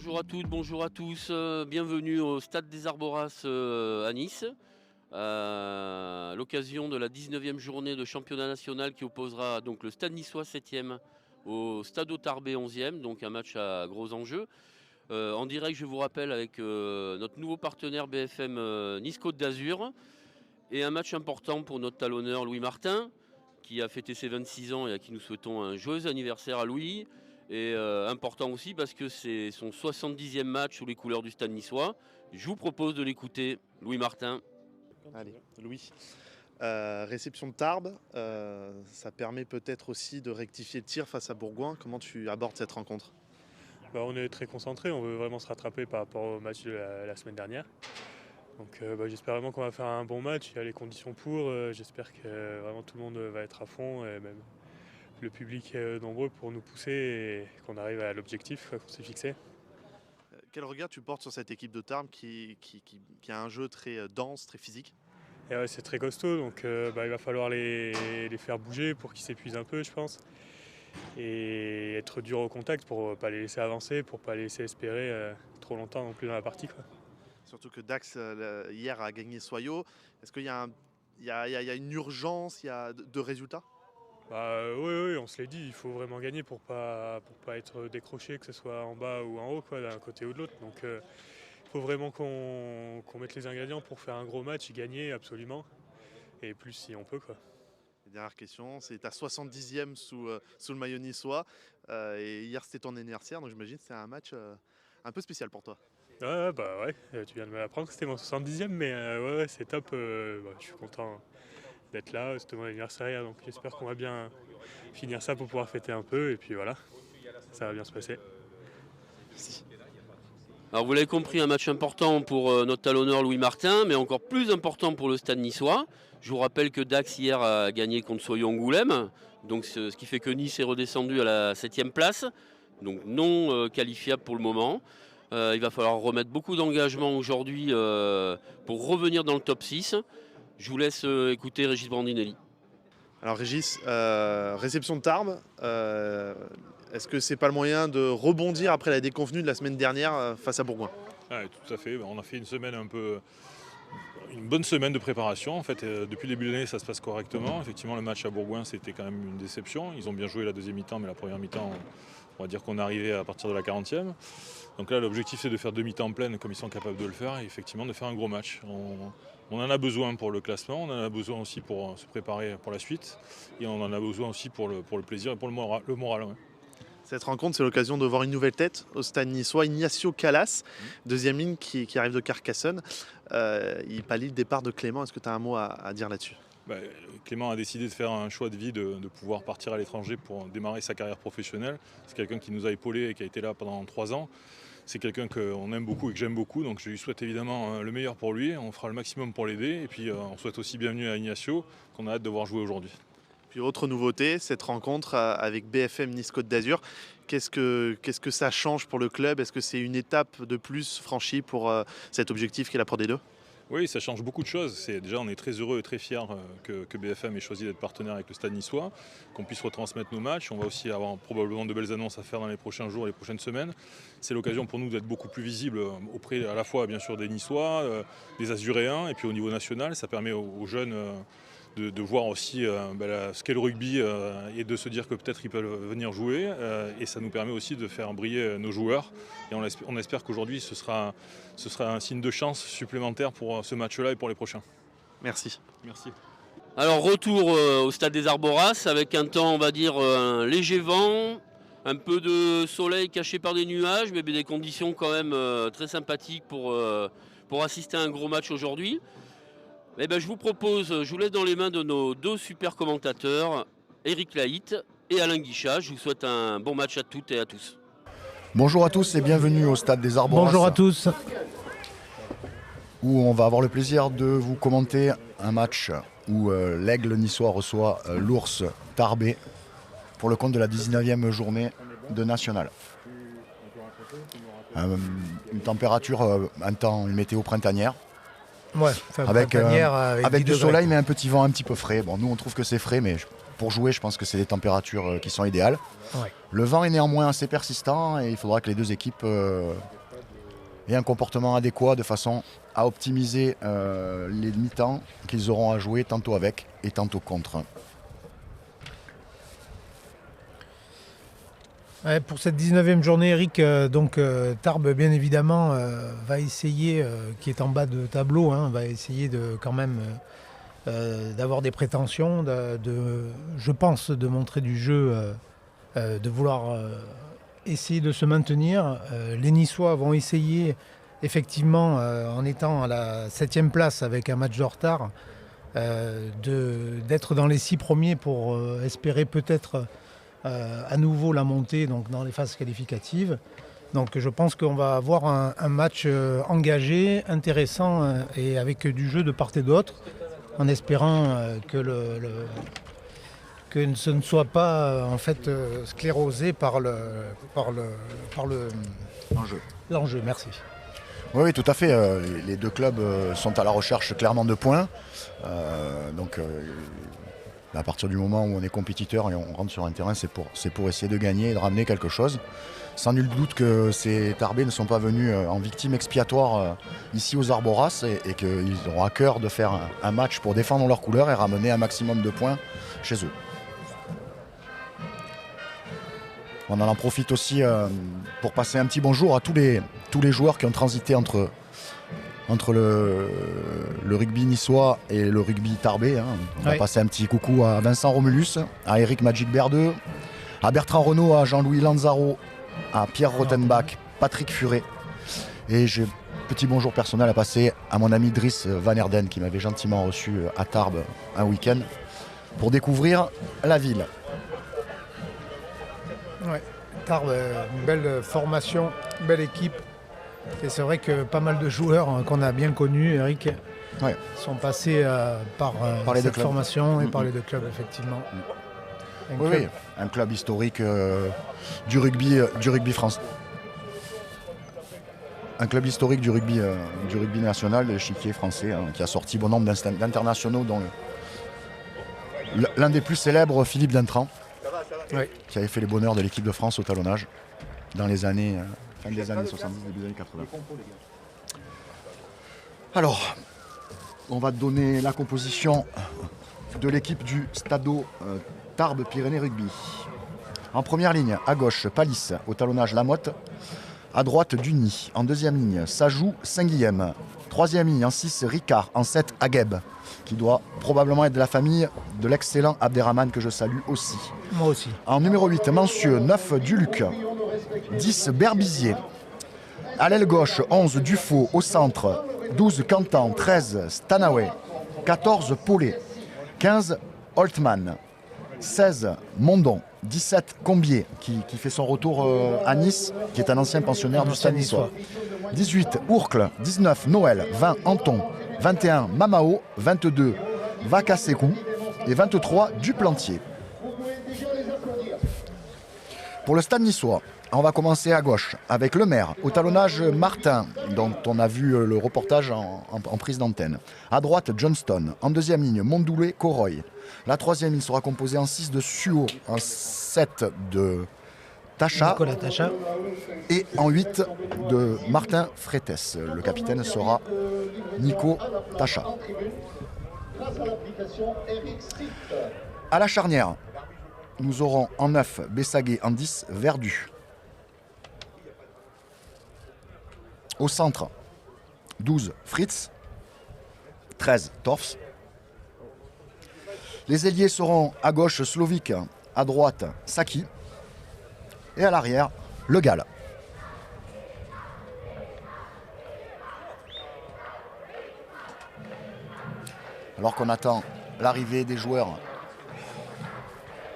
Bonjour à toutes, bonjour à tous. Bienvenue au Stade des Arboras à Nice. À l'occasion de la 19e journée de championnat national qui opposera donc le Stade niçois 7e au Stade Tarbé 11e, donc un match à gros enjeux. En direct, je vous rappelle, avec notre nouveau partenaire BFM Nice Côte d'Azur. Et un match important pour notre talonneur Louis Martin, qui a fêté ses 26 ans et à qui nous souhaitons un joyeux anniversaire à Louis. Et important aussi parce que c'est son 70e match sous les couleurs du Stade niçois. Je vous propose de l'écouter, Louis Martin. Allez, Louis. Réception de Tarbes, ça permet peut-être aussi de rectifier le tir face à Bourgoin. Comment tu abordes cette rencontre ? On est très concentré, on veut vraiment se rattraper par rapport au match de la semaine dernière. Donc j'espère vraiment qu'on va faire un bon match, il y a les conditions pour, j'espère que vraiment tout le monde va être à fond et même le public est nombreux pour nous pousser et qu'on arrive à l'objectif qu'on s'est fixé. Quel regard tu portes sur cette équipe de Tarbes qui a un jeu très dense, très physique ? Et ouais, c'est très costaud, donc il va falloir les faire bouger pour qu'ils s'épuisent un peu, je pense. Et être dur au contact pour ne pas les laisser avancer, pour ne pas les laisser espérer trop longtemps non plus dans la partie, quoi. Surtout que Dax hier a gagné Soyaux. Est-ce qu'il y a une urgence, il y a de résultats ? Oui, on se l'est dit, il faut vraiment gagner pour pas être décroché, que ce soit en bas ou en haut, quoi, d'un côté ou de l'autre. Donc il faut vraiment qu'on mette les ingrédients pour faire un gros match et gagner absolument. Et plus si on peut, quoi. Dernière question, c'est ta 70e sous le maillot niçois. Et hier c'était ton anniversaire, donc j'imagine que c'est un match un peu spécial pour toi. Ouais, tu viens de me l'apprendre que c'était mon 70e, mais ouais, c'est top. Je suis content d'être là, c'était mon anniversaire, donc j'espère qu'on va bien finir ça pour pouvoir fêter un peu, et puis voilà, ça va bien se passer. Merci. Alors vous l'avez compris, un match important pour notre talonneur Louis Martin, mais encore plus important pour le Stade niçois. Je vous rappelle que Dax hier a gagné contre Soyaux-Angoulême, donc ce qui fait que Nice est redescendu à la 7e place, donc non qualifiable pour le moment. Il va falloir remettre beaucoup d'engagement aujourd'hui pour revenir dans le top 6. Je vous laisse écouter Régis Brandinelli. Alors Régis, réception de Tarbes, est-ce que c'est pas le moyen de rebondir après la déconvenue de la semaine dernière face à Bourgoin ? Ouais, tout à fait. On a fait une bonne semaine de préparation. En fait, depuis le début de l'année, ça se passe correctement. Effectivement, le match à Bourgoin, c'était quand même une déception. Ils ont bien joué la deuxième mi-temps, mais la première mi-temps, on va dire qu'on est arrivé à partir de la 40e. Donc là, l'objectif, c'est de faire deux mi-temps pleines comme ils sont capables de le faire et effectivement de faire un gros match. On en a besoin pour le classement, on en a besoin aussi pour se préparer pour la suite et on en a besoin aussi pour le plaisir et pour le moral. Ouais. Cette rencontre, c'est l'occasion de voir une nouvelle tête au Stade niçois, Ignacio Calas, deuxième ligne qui arrive de Carcassonne. Il pallie le départ de Clément. Est-ce que tu as un mot à dire là-dessus ? Clément a décidé de faire un choix de vie, de pouvoir partir à l'étranger pour démarrer sa carrière professionnelle. C'est quelqu'un qui nous a épaulés et qui a été là pendant 3 ans. C'est quelqu'un qu'on aime beaucoup et que j'aime beaucoup, donc je lui souhaite évidemment le meilleur pour lui. On fera le maximum pour l'aider et puis on souhaite aussi bienvenue à Ignacio, qu'on a hâte de voir jouer aujourd'hui. Puis autre nouveauté, cette rencontre avec BFM Nice Côte d'Azur. Qu'est-ce que ça change pour le club ? Est-ce que c'est une étape de plus franchie pour cet objectif qui est la Pro D2 ? Oui, ça change beaucoup de choses. Déjà, on est très heureux et très fiers que BFM ait choisi d'être partenaire avec le Stade niçois, qu'on puisse retransmettre nos matchs. On va aussi avoir probablement de belles annonces à faire dans les prochains jours et les prochaines semaines. C'est l'occasion pour nous d'être beaucoup plus visibles auprès à la fois bien sûr des Niçois, des Azuréens et puis au niveau national. Ça permet aux jeunes de voir aussi ce qu'est le rugby et de se dire que peut-être ils peuvent venir jouer. Et ça nous permet aussi de faire briller nos joueurs. Et on espère qu'aujourd'hui ce sera un signe de chance supplémentaire pour ce match-là et pour les prochains. Merci. Merci. Alors retour au Stade des Arboras avec un temps, on va dire, un léger vent, un peu de soleil caché par des nuages, mais des conditions quand même très sympathiques pour assister à un gros match aujourd'hui. Je vous propose, je vous laisse dans les mains de nos deux super commentateurs, Eric Laït et Alain Guichat. Je vous souhaite un bon match à toutes et à tous. Bonjour à tous et bienvenue au Stade des Arboras. Bonjour à tous. Où on va avoir le plaisir de vous commenter un match où l'Aigle niçois reçoit l'Ours Tarbé pour le compte de la 19e journée de National. Une température, une météo printanière. Ouais, avec du soleil degrés. mais un petit vent un petit peu frais. Bon, nous on trouve que c'est frais, mais pour jouer je pense que c'est des températures qui sont idéales. Ouais. Le vent est néanmoins assez persistant et il faudra que les deux équipes et un comportement adéquat de façon à optimiser les mi-temps qu'ils auront à jouer tantôt avec et tantôt contre. Ouais, pour cette 19e journée, Eric, Tarbes, bien évidemment, va essayer, qui est en bas de tableau, va essayer quand même d'avoir des prétentions, je pense, de montrer du jeu, de vouloir essayer de se maintenir. Les Niçois vont essayer, effectivement, en étant à la 7e place avec un match de retard, d'être dans les 6 premiers pour espérer peut-être à nouveau la montée donc, dans les phases qualificatives. Donc je pense qu'on va avoir un match engagé, intéressant et avec du jeu de part et d'autre, en espérant que ce ne soit pas en fait sclérosé par l'enjeu. Merci. Oui, tout à fait. Les deux clubs sont à la recherche clairement de points. À partir du moment où on est compétiteur et on rentre sur un terrain, c'est pour essayer de gagner et de ramener quelque chose. Sans nul doute que ces Tarbés ne sont pas venus en victime expiatoire ici aux Arboras et qu'ils auront à cœur de faire un match pour défendre leurs couleurs et ramener un maximum de points chez eux. On en profite aussi pour passer un petit bonjour à tous les joueurs qui ont transité entre le rugby niçois et le rugby tarbais. On va passer un petit coucou à Vincent Romulus, à Eric Magic Berdeux, à Bertrand Renaud, à Jean-Louis Lanzaro, à Pierre Rottenbach, Patrick Furet. Et j'ai un petit bonjour personnel à passer à mon ami Driss Van Erden qui m'avait gentiment reçu à Tarbes un week-end pour découvrir la ville. Ouais, Tarbes, une belle formation, une belle équipe. Et c'est vrai que pas mal de joueurs qu'on a bien connus, Eric, sont passés par cette formation et par les deux clubs, effectivement. Oui, un club historique du rugby français. Un club historique du rugby national, de l'échiquier français, qui a sorti bon nombre d'internationaux, dont l'un des plus célèbres, Philippe Dintran, qui avait fait les bonheurs de l'équipe de France au talonnage dans les années... fin des années 70, début des années 80. Alors, on va donner la composition de l'équipe du Stado Tarbes Pyrénées Rugby. En première ligne, à gauche, Palisse, au talonnage Lamotte. À droite, Duny. En deuxième ligne, Sajou, Saint-Guilhem. Troisième ligne, en 6, Ricard. En 7, Agueb, qui doit probablement être de la famille de l'excellent Abderrahmane, que je salue aussi. Moi aussi. En numéro 8, Mancieux. 9, Duluc. 10, Berbizier. À l'aile gauche, 11, Dufaux. Au centre, 12, Cantan. 13, Stanaway. 14, Paulet. 15, Holtman. 16, Mondon. 17, Combier, qui fait son retour à Nice, qui est un ancien pensionnaire du Stade niçois. 18, Ourcle. 19, Noël. 20, Anton. 21, Mamao. 22, Vacasekou. Et 23, Duplantier. Pour le Stade niçois, on va commencer à gauche avec le maire, au talonnage Martin, dont on a vu le reportage en prise d'antenne. À droite, Johnston. En deuxième ligne, Mondoulet, Coroy. La troisième ligne sera composée en 6 de Suo, en 7 de Tacha, Nicolas Tacha. Et en 8 de Martin Fretes. Le capitaine sera Nico Tacha. À la charnière, nous aurons en 9 Bessaguet, en 10 Verdu. Au centre, 12 Fritz, 13 Torfs. Les ailiers seront à gauche Slovic, à droite Saki et à l'arrière Le Gall. Alors qu'on attend l'arrivée des joueurs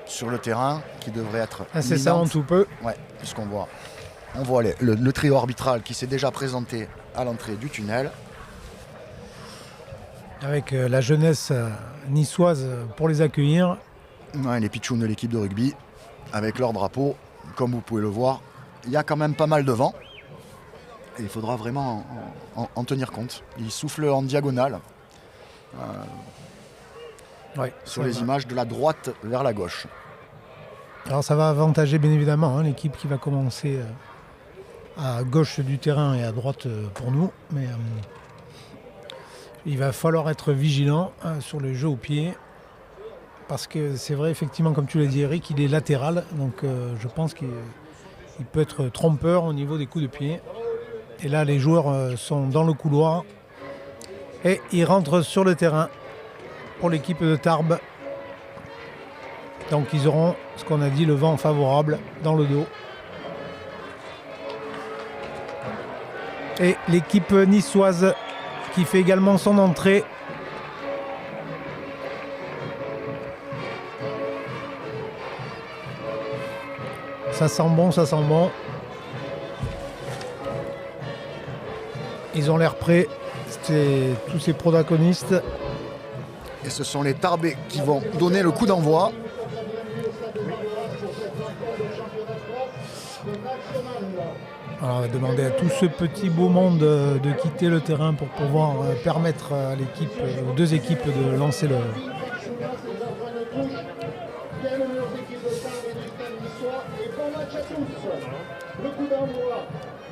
sur le terrain qui devrait être incessamment tout peu. Ouais, puisqu'on voit, le trio arbitral qui s'est déjà présenté à l'entrée du tunnel. Avec la jeunesse niçoise pour les accueillir. Ouais, les pitchouns de l'équipe de rugby avec leur drapeau. Comme vous pouvez le voir, il y a quand même pas mal de vent. Et il faudra vraiment en tenir compte. Il souffle en diagonale sur les images de la droite vers la gauche. Alors ça va avantager bien évidemment l'équipe qui va commencer à gauche du terrain et à droite pour nous. Mais il va falloir être vigilant sur le jeu au pied. Parce que c'est vrai, effectivement, comme tu l'as dit, Eric, il est latéral. Donc je pense qu'il peut être trompeur au niveau des coups de pied. Et là, les joueurs sont dans le couloir. Et ils rentrent sur le terrain pour l'équipe de Tarbes. Donc ils auront, ce qu'on a dit, le vent favorable dans le dos. Et l'équipe niçoise qui fait également son entrée. Ça sent bon, ça sent bon. Ils ont l'air prêts, c'est tous ces protagonistes. Et ce sont les Tarbais qui vont donner le coup d'envoi. Alors, on va demander à tout ce petit beau monde de quitter le terrain pour pouvoir permettre à l'équipe, aux deux équipes de lancer le... Le coup d'envoi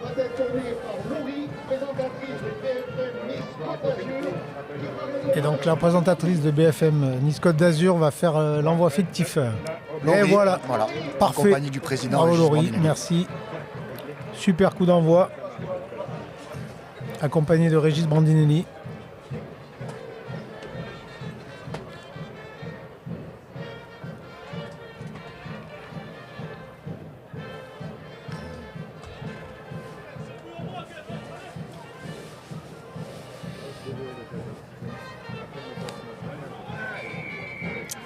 va être donné par Laurie, présentatrice de BFM Nice Côte d'Azur. Et donc la présentatrice de BFM Nice Côte d'Azur va faire l'envoi fictif. Laurie, et voilà, en parfait. compagnie du président. Bravo Régis Laurie, Bandinelli. merci. Super coup d'envoi. Accompagné de Régis Brandinelli.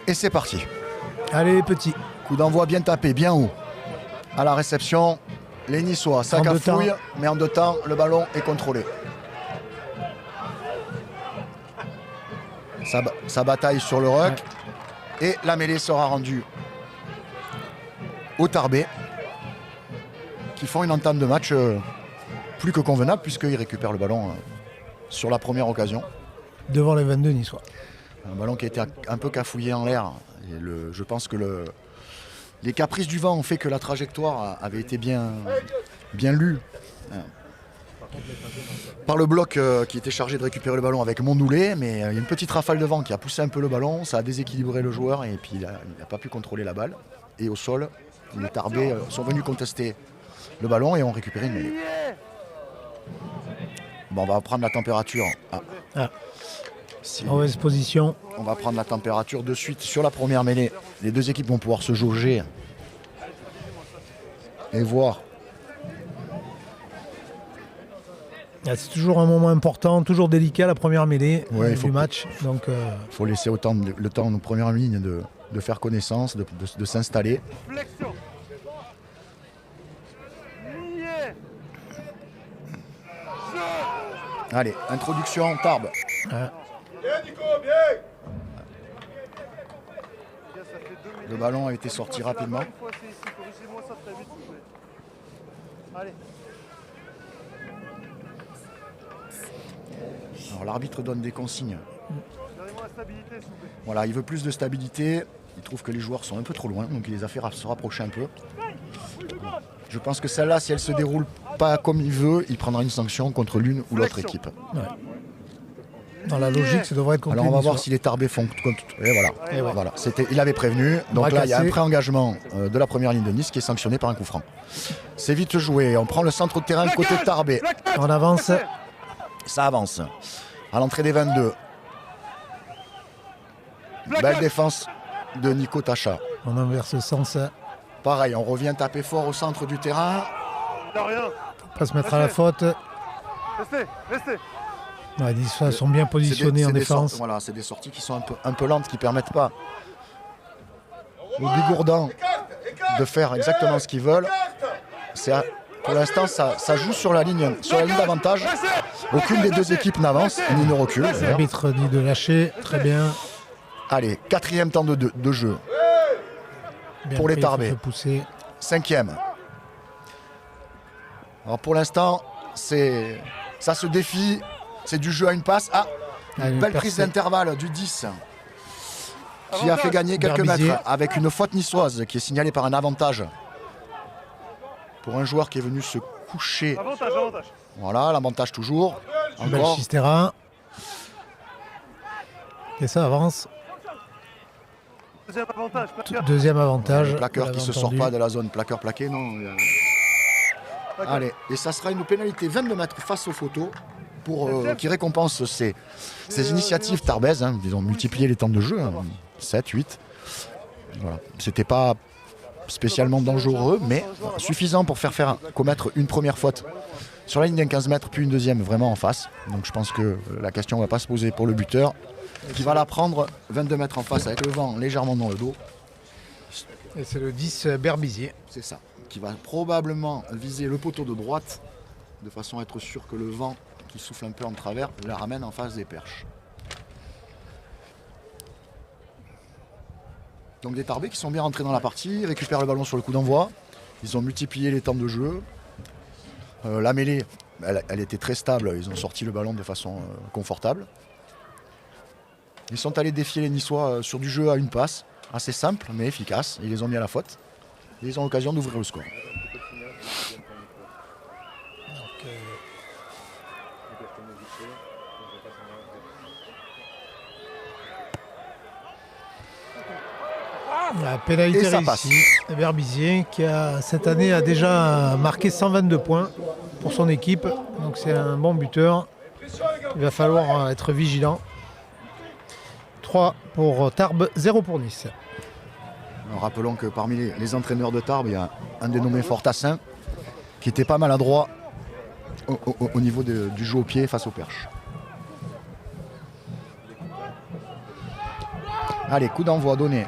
Et c'est parti. Allez les petits. Coup d'envoi bien tapé, bien haut. À la réception, les Niçois, ça En deux cafouille, temps. mais en 2 temps, le ballon est contrôlé. Ça bataille sur le ruck. Ouais. Et la mêlée sera rendue aux Tarbais, qui font une entame de match plus que convenable, puisqu'ils récupèrent le ballon sur la première occasion. Devant les 22 Niçois. Un ballon qui a été un peu cafouillé en l'air. Et je pense que les caprices du vent ont fait que la trajectoire avait été bien lue par le bloc qui était chargé de récupérer le ballon avec Mondoulet. Mais il y a une petite rafale de vent qui a poussé un peu le ballon. Ça a déséquilibré le joueur et puis il n'a pas pu contrôler la balle. Et au sol, les Tarbais sont venus contester le ballon et ont récupéré une mêlée. Bon, on va prendre la température. Mauvaise position. On va prendre la température de suite sur la première mêlée. Les deux équipes vont pouvoir se jauger et voir. C'est toujours un moment important, toujours délicat la première mêlée du match. Donc, faut laisser le temps aux premières lignes de faire connaissance, de s'installer. Allez, introduction Tarbes. Le ballon a été sorti rapidement. Alors l'arbitre donne des consignes. Voilà, il veut plus de stabilité. Il trouve que les joueurs sont un peu trop loin, donc il les a fait se rapprocher un peu. Je pense que celle-là, si elle se déroule pas comme il veut, il prendra une sanction contre l'une ou l'autre équipe. Ouais. Dans la logique, ça devrait être contre. Alors on va voir si les Tarbais font compte. Et voilà. Ouais. Voilà. Il avait prévenu. Donc là, il y a un pré-engagement de la première ligne de Nice qui est sanctionné par un coup franc. C'est vite joué. On prend le centre de terrain côté Tarbais. On avance. Ça avance. À l'entrée des 22. Belle défense de Nico Tacha. On inverse le sens. Pareil, on revient taper fort au centre du terrain. Faut pas se mettre à la faute. Restez. Ouais, les Niçois sont bien positionnés en défense. Voilà, c'est des sorties qui sont un peu lentes, qui ne permettent pas aux Bigourdans de faire exactement ce qu'ils veulent. Pour l'instant, ça joue sur la ligne d'avantage. Aucune des deux équipes n'avance ni ne recule. L'arbitre dit de lâcher, très bien. Allez, 4e temps de jeu Bien pour les Tarbais. 5e. Alors pour l'instant, ça se défie. C'est du jeu à une passe. Une belle prise d'intervalle du 10 qui a fait gagner quelques mètres avec une faute niçoise qui est signalée par un avantage pour un joueur qui est venu se couché. Avantage. Voilà, l'avantage toujours. Belle Encore. Chistera. Et ça avance. Deuxième avantage. Le plaqueur vous qui l'avez ne se sort entendu. pas de la zone plaqueur plaqué, non. Allez, et ça sera une pénalité 22 mètres face aux photos pour, qui récompense ces initiatives tarbaises. Hein. Ils ont multiplié les temps de jeu, 7, 8. Voilà. C'était pas spécialement dangereux, mais suffisant pour faire commettre une première faute sur la ligne d'un 15 mètres, puis une deuxième vraiment en face. Donc je pense que la question ne va pas se poser pour le buteur, qui va la prendre 22 mètres en face avec le vent légèrement dans le dos. Et c'est le 10 Berbizier. C'est ça, qui va probablement viser le poteau de droite, de façon à être sûr que le vent qui souffle un peu en travers la ramène en face des perches. Donc des Tarbais qui sont bien rentrés dans la partie, ils récupèrent le ballon sur le coup d'envoi. Ils ont multiplié les temps de jeu. La mêlée, elle était très stable, ils ont sorti le ballon de façon confortable. Ils sont allés défier les Niçois sur du jeu à une passe, assez simple mais efficace. Ils les ont mis à la faute. Et ils ont l'occasion d'ouvrir le score. La pénalité Et ça passe. réussie. Berbizier qui cette année a déjà marqué 122 points pour son équipe. Donc c'est un bon buteur. Il va falloir être vigilant. 3 pour Tarbes, 0 pour Nice. Alors, rappelons que parmi les entraîneurs de Tarbes, il y a un dénommé Fortassin qui était pas maladroit au niveau du jeu au pied face aux perches. Allez, coup d'envoi donné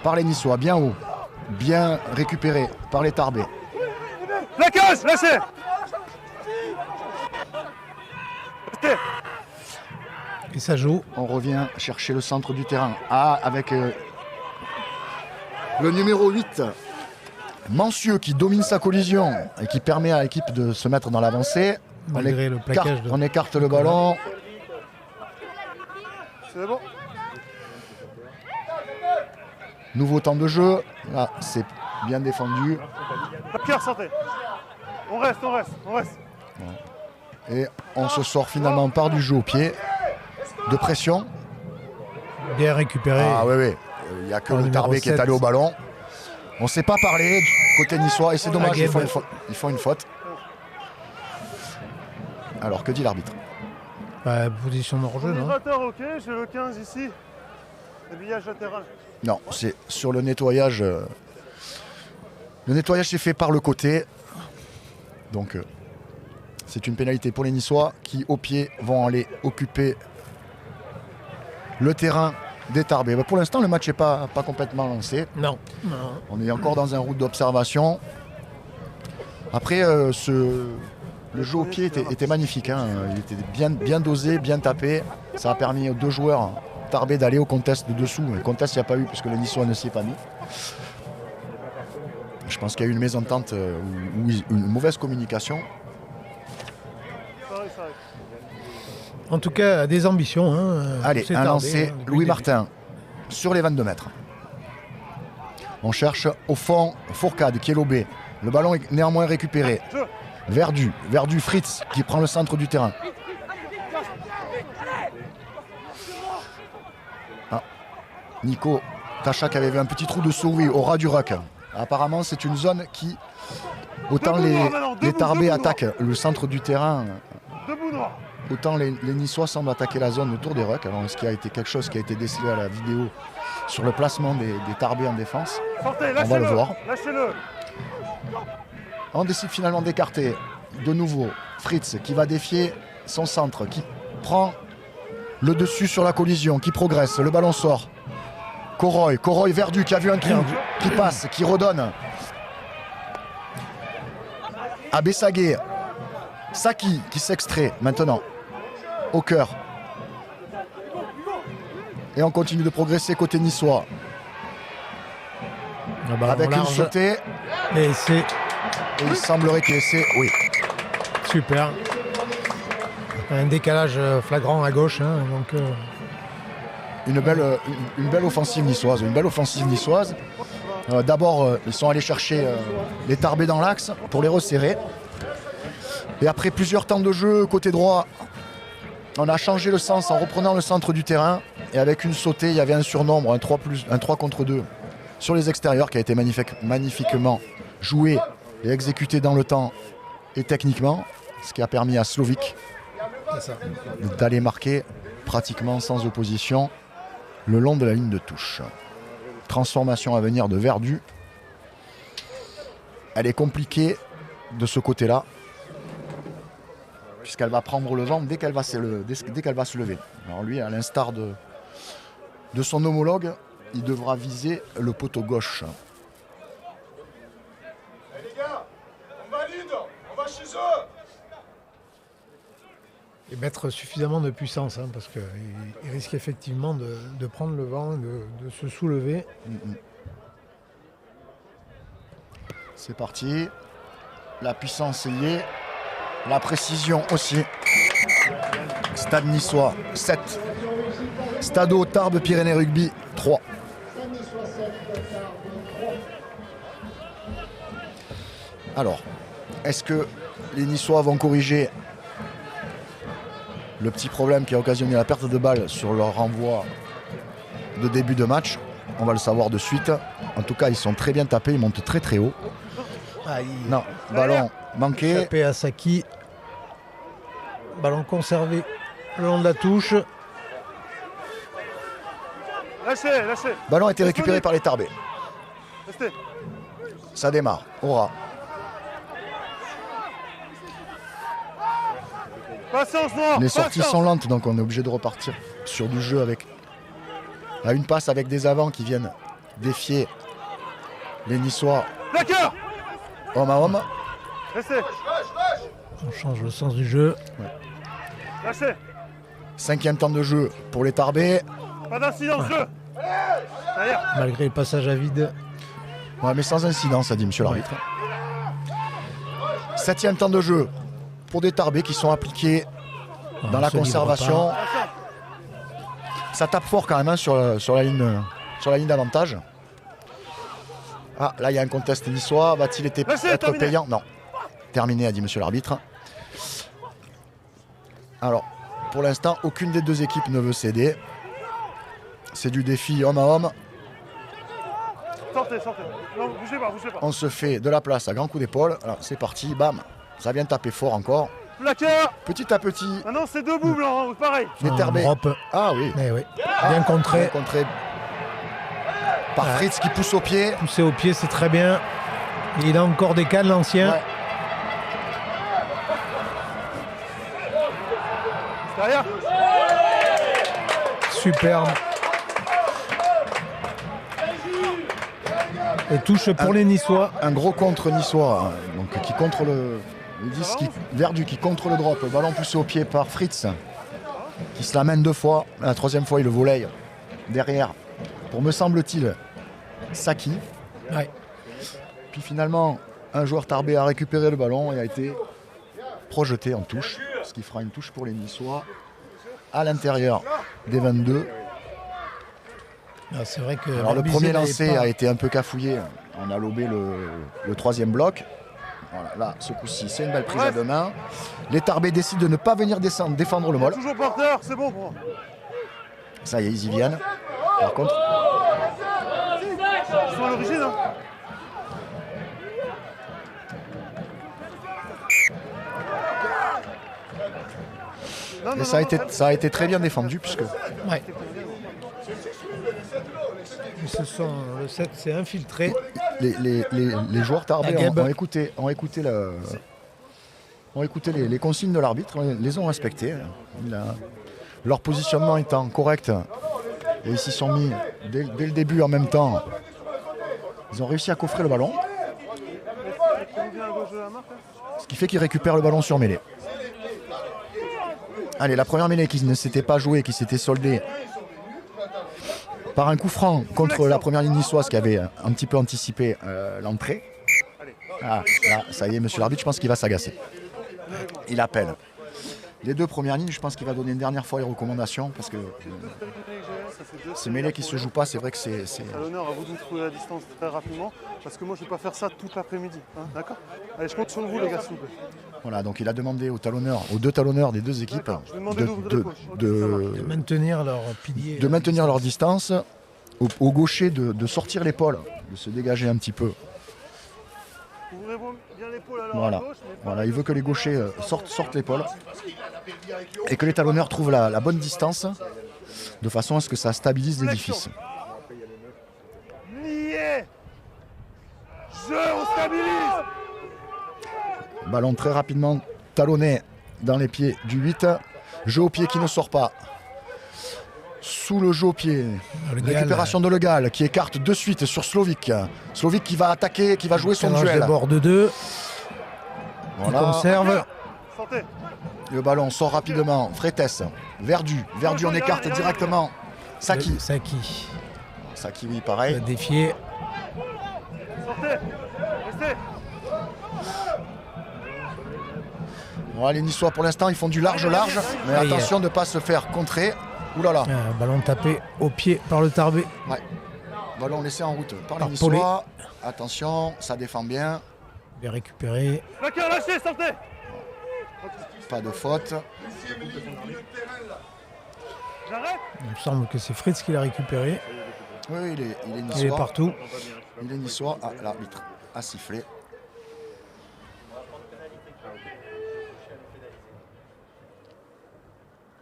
par les Niçois, bien haut, bien récupéré par les Tarbais. La case, lâchez. Et ça joue. On revient chercher le centre du terrain. Avec le numéro 8, Mancieux, qui domine sa collision et qui permet à l'équipe de se mettre dans l'avancée. Malgré le plaquage On écarte le ballon. C'est bon. Nouveau temps de jeu. Là, c'est bien défendu. Cœur, santé. On reste. Et on se sort finalement par du jeu au pied. De pression. Bien récupéré. Ah oui. Il n'y a que Par le le Tarbais numéro qui est 7. allé au ballon. On ne s'est pas parlé du côté niçois et c'est dommage, ils font une faute. Alors que dit l'arbitre? Position de hors-jeu, non? Ok, j'ai le 15 ici. Habillage latéral. Non, c'est sur le nettoyage. Le nettoyage est fait par le côté. Donc c'est une pénalité pour les Niçois qui au pied vont aller occuper le terrain des Tarbais. Pour l'instant le match n'est pas complètement lancé. Non. On est encore dans un route d'observation. Après le jeu au pied était magnifique. Hein. Il était bien dosé, bien tapé. Ça a permis aux deux joueurs Tarbais d'aller au contest de dessous. Le contest il n'y a pas eu puisque le Niçois ne s'y est pas mis. Je pense qu'il y a eu une mésentente ou une mauvaise communication. En tout cas, des ambitions. Hein, Allez, un lancé, Louis Martin, sur les 22 mètres. On cherche au fond Fourcade qui est lobé. Le ballon est néanmoins récupéré. Verdu, Fritz qui prend le centre du terrain. Nico Tachak avait vu un petit trou de souris au ras du ruck. Apparemment, c'est une zone qui, autant les Tarbais attaquent le centre du terrain, autant les Niçois semblent attaquer la zone autour des rucks. Alors, est-ce qu'il y a été quelque chose qui a été décelé à la vidéo sur le placement des Tarbais en défense? On va le voir. On décide finalement d'écarter de nouveau Fritz qui va défier son centre, qui prend le dessus sur la collision, qui progresse. Le ballon sort. Coroy Verdu qui a vu un trou, qui passe, qui redonne. À Bessaguet. Saki qui s'extrait maintenant au cœur. Et on continue de progresser côté niçois. Avec une sautée. Et il semblerait que c'est... Oui. Super. Un décalage flagrant à gauche. Hein, donc, une belle offensive niçoise. D'abord, ils sont allés chercher les Tarbés dans l'axe pour les resserrer. Et après plusieurs temps de jeu côté droit, on a changé le sens en reprenant le centre du terrain. Et avec une sautée, il y avait un surnombre, un 3 contre 2 sur les extérieurs qui a été magnifiquement joué et exécuté dans le temps et techniquement. Ce qui a permis à Slovic d'aller marquer pratiquement sans opposition le long de la ligne de touche. Transformation à venir de Verdu. Elle est compliquée de ce côté-là, puisqu'elle va prendre le vent dès qu'elle va se lever. Alors lui, à l'instar de son homologue, il devra viser le poteau gauche. Les gars, on valide, on va chez eux. Et mettre suffisamment de puissance, hein, parce qu'il risque effectivement de prendre le vent, de se soulever. C'est parti. La puissance y est. La précision aussi. Stade niçois 7. Stadeau Tarbes Pyrénées Rugby 3. Alors, est-ce que les Niçois vont corriger le petit problème qui a occasionné la perte de balle sur leur renvoi de début de match? On va le savoir de suite. En tout cas, ils sont très bien tapés, ils montent très très haut. Non, ballon manqué. Échappé à Saki. Ballon conservé le long de la touche. Lâchez, lâchez. Ballon a été récupéré par les Tarbés. Restez. Ça démarre. Aura. Patience, Noir. Les sorties sont lentes, donc on est obligé de repartir sur du jeu avec à une passe avec des avants qui viennent défier les Niçois D'accord. homme à homme. Restez. On change le sens du jeu. Lâchez. 5e temps de jeu pour les Tarbés. Pas d'incident, jeu. Malgré le passage à vide. Ouais, mais sans incidence, a dit monsieur l'arbitre. 7e temps de jeu pour des Tarbés qui sont appliqués dans la conservation. Ça tape fort quand même hein, sur la ligne d'avantage. Ah, là il y a un contest niçois. Va-t-il être payant? Non. Terminé, a dit monsieur l'arbitre. Alors, pour l'instant, aucune des deux équipes ne veut céder. C'est du défi homme à homme. Sortez, sortez. Non, bougez pas, bougez pas. On se fait de la place à grand coup d'épaule. Alors, c'est parti, bam. Ça vient taper fort encore. Plaqueur. Petit à petit. Ah non, c'est debout, blanc, hein, pareil. Les Tarbés. Drop. Ah oui. Mais oui. Bien contré. Bien contré par Fritz qui pousse au pied. Pousser au pied, c'est très bien. Et il a encore des cannes, l'ancien. Ouais. Derrière. Superbe. Et touche pour les Niçois. Un gros contre niçois, donc qui contre le disque, Verdu qui contre le drop. Le ballon poussé au pied par Fritz, qui se l'amène 2 fois. La 3e fois, il le volaille derrière pour, me semble-t-il, Saki. Ouais. Puis finalement, un joueur Tarbé a récupéré le ballon et a été projeté en touche, ce qui fera une touche pour les Niçois à l'intérieur des 22. Ah, c'est vrai que alors le premier lancé a été un peu cafouillé. On a lobé le 3e bloc. Voilà, là, ce coup-ci, c'est une belle prise à 2 mains. Les Tarbés décident de ne pas venir défendre le mol. Toujours porteur, c'est bon. Ça y est, ils y viennent. Par contre, Ils sont à l'origine, hein. Non, et ça a été très bien défendu puisque Ouais. Le 7 s'est infiltré. les joueurs Tarbés ont écouté les consignes de l'arbitre, les ont respectées. Leur positionnement étant correct, et ils s'y sont mis dès le début en même temps. Ils ont réussi à coffrer le ballon, ce qui fait qu'ils récupèrent le ballon sur mêlée. Allez, la première mêlée qui ne s'était pas jouée, qui s'était soldée par un coup franc contre la première ligne niçoise qui avait un petit peu anticipé l'entrée. Ah, là, ça y est, monsieur l'arbitre, je pense qu'il va s'agacer. Il appelle. les deux premières lignes, je pense qu'il va donner une dernière fois les recommandations parce que ces mêlées qui ne se jouent pas, c'est vrai que c'est... Talonneur, à vous de trouver la distance très rapidement parce que moi je ne vais pas faire ça toute l'après-midi. Hein, d'accord? Allez, je compte sur vous les gars, s'il vous plaît. Voilà, donc il a demandé aux deux talonneurs des deux équipes De maintenir leur pilier. de maintenir leur distance, aux gauchers de sortir l'épaule, de se dégager un petit peu. Ouvrez bien l'épaule alors Voilà. à gauche. Mais pas Voilà, il veut que les gauchers sortent l'épaule et que les talonneurs trouvent la bonne distance de façon à ce que ça stabilise l'édifice. nier. On stabilise. Ballon très rapidement talonné dans les pieds du 8. Jeu au pied qui ne sort pas. Sous le jeu au pied. Récupération de Le Gall qui écarte de suite sur Slovic. Slovic qui va attaquer, qui va jouer son duel. De bord de 2. Voilà. Qui conserve. Santé. Le ballon sort rapidement. Fretes. Verdu. Verdu, on écarte directement. Saki. Saki, oui, pareil. Défier. Santé. Restez. Voilà, les Niçois pour l'instant ils font du large, mais attention de ne pas se faire contrer. Ouh là là. Ballon tapé au pied par le Tarbé. Ouais. Ballon laissé en route par les Niçois. Attention, ça défend bien. Bien récupéré. Placard lâché, santé. Pas de faute. J'arrête. Il me semble que c'est Fritz qui l'a récupéré. Oui, il est Niçois. Il est partout. Il est Niçois. Ah, l'arbitre a sifflé.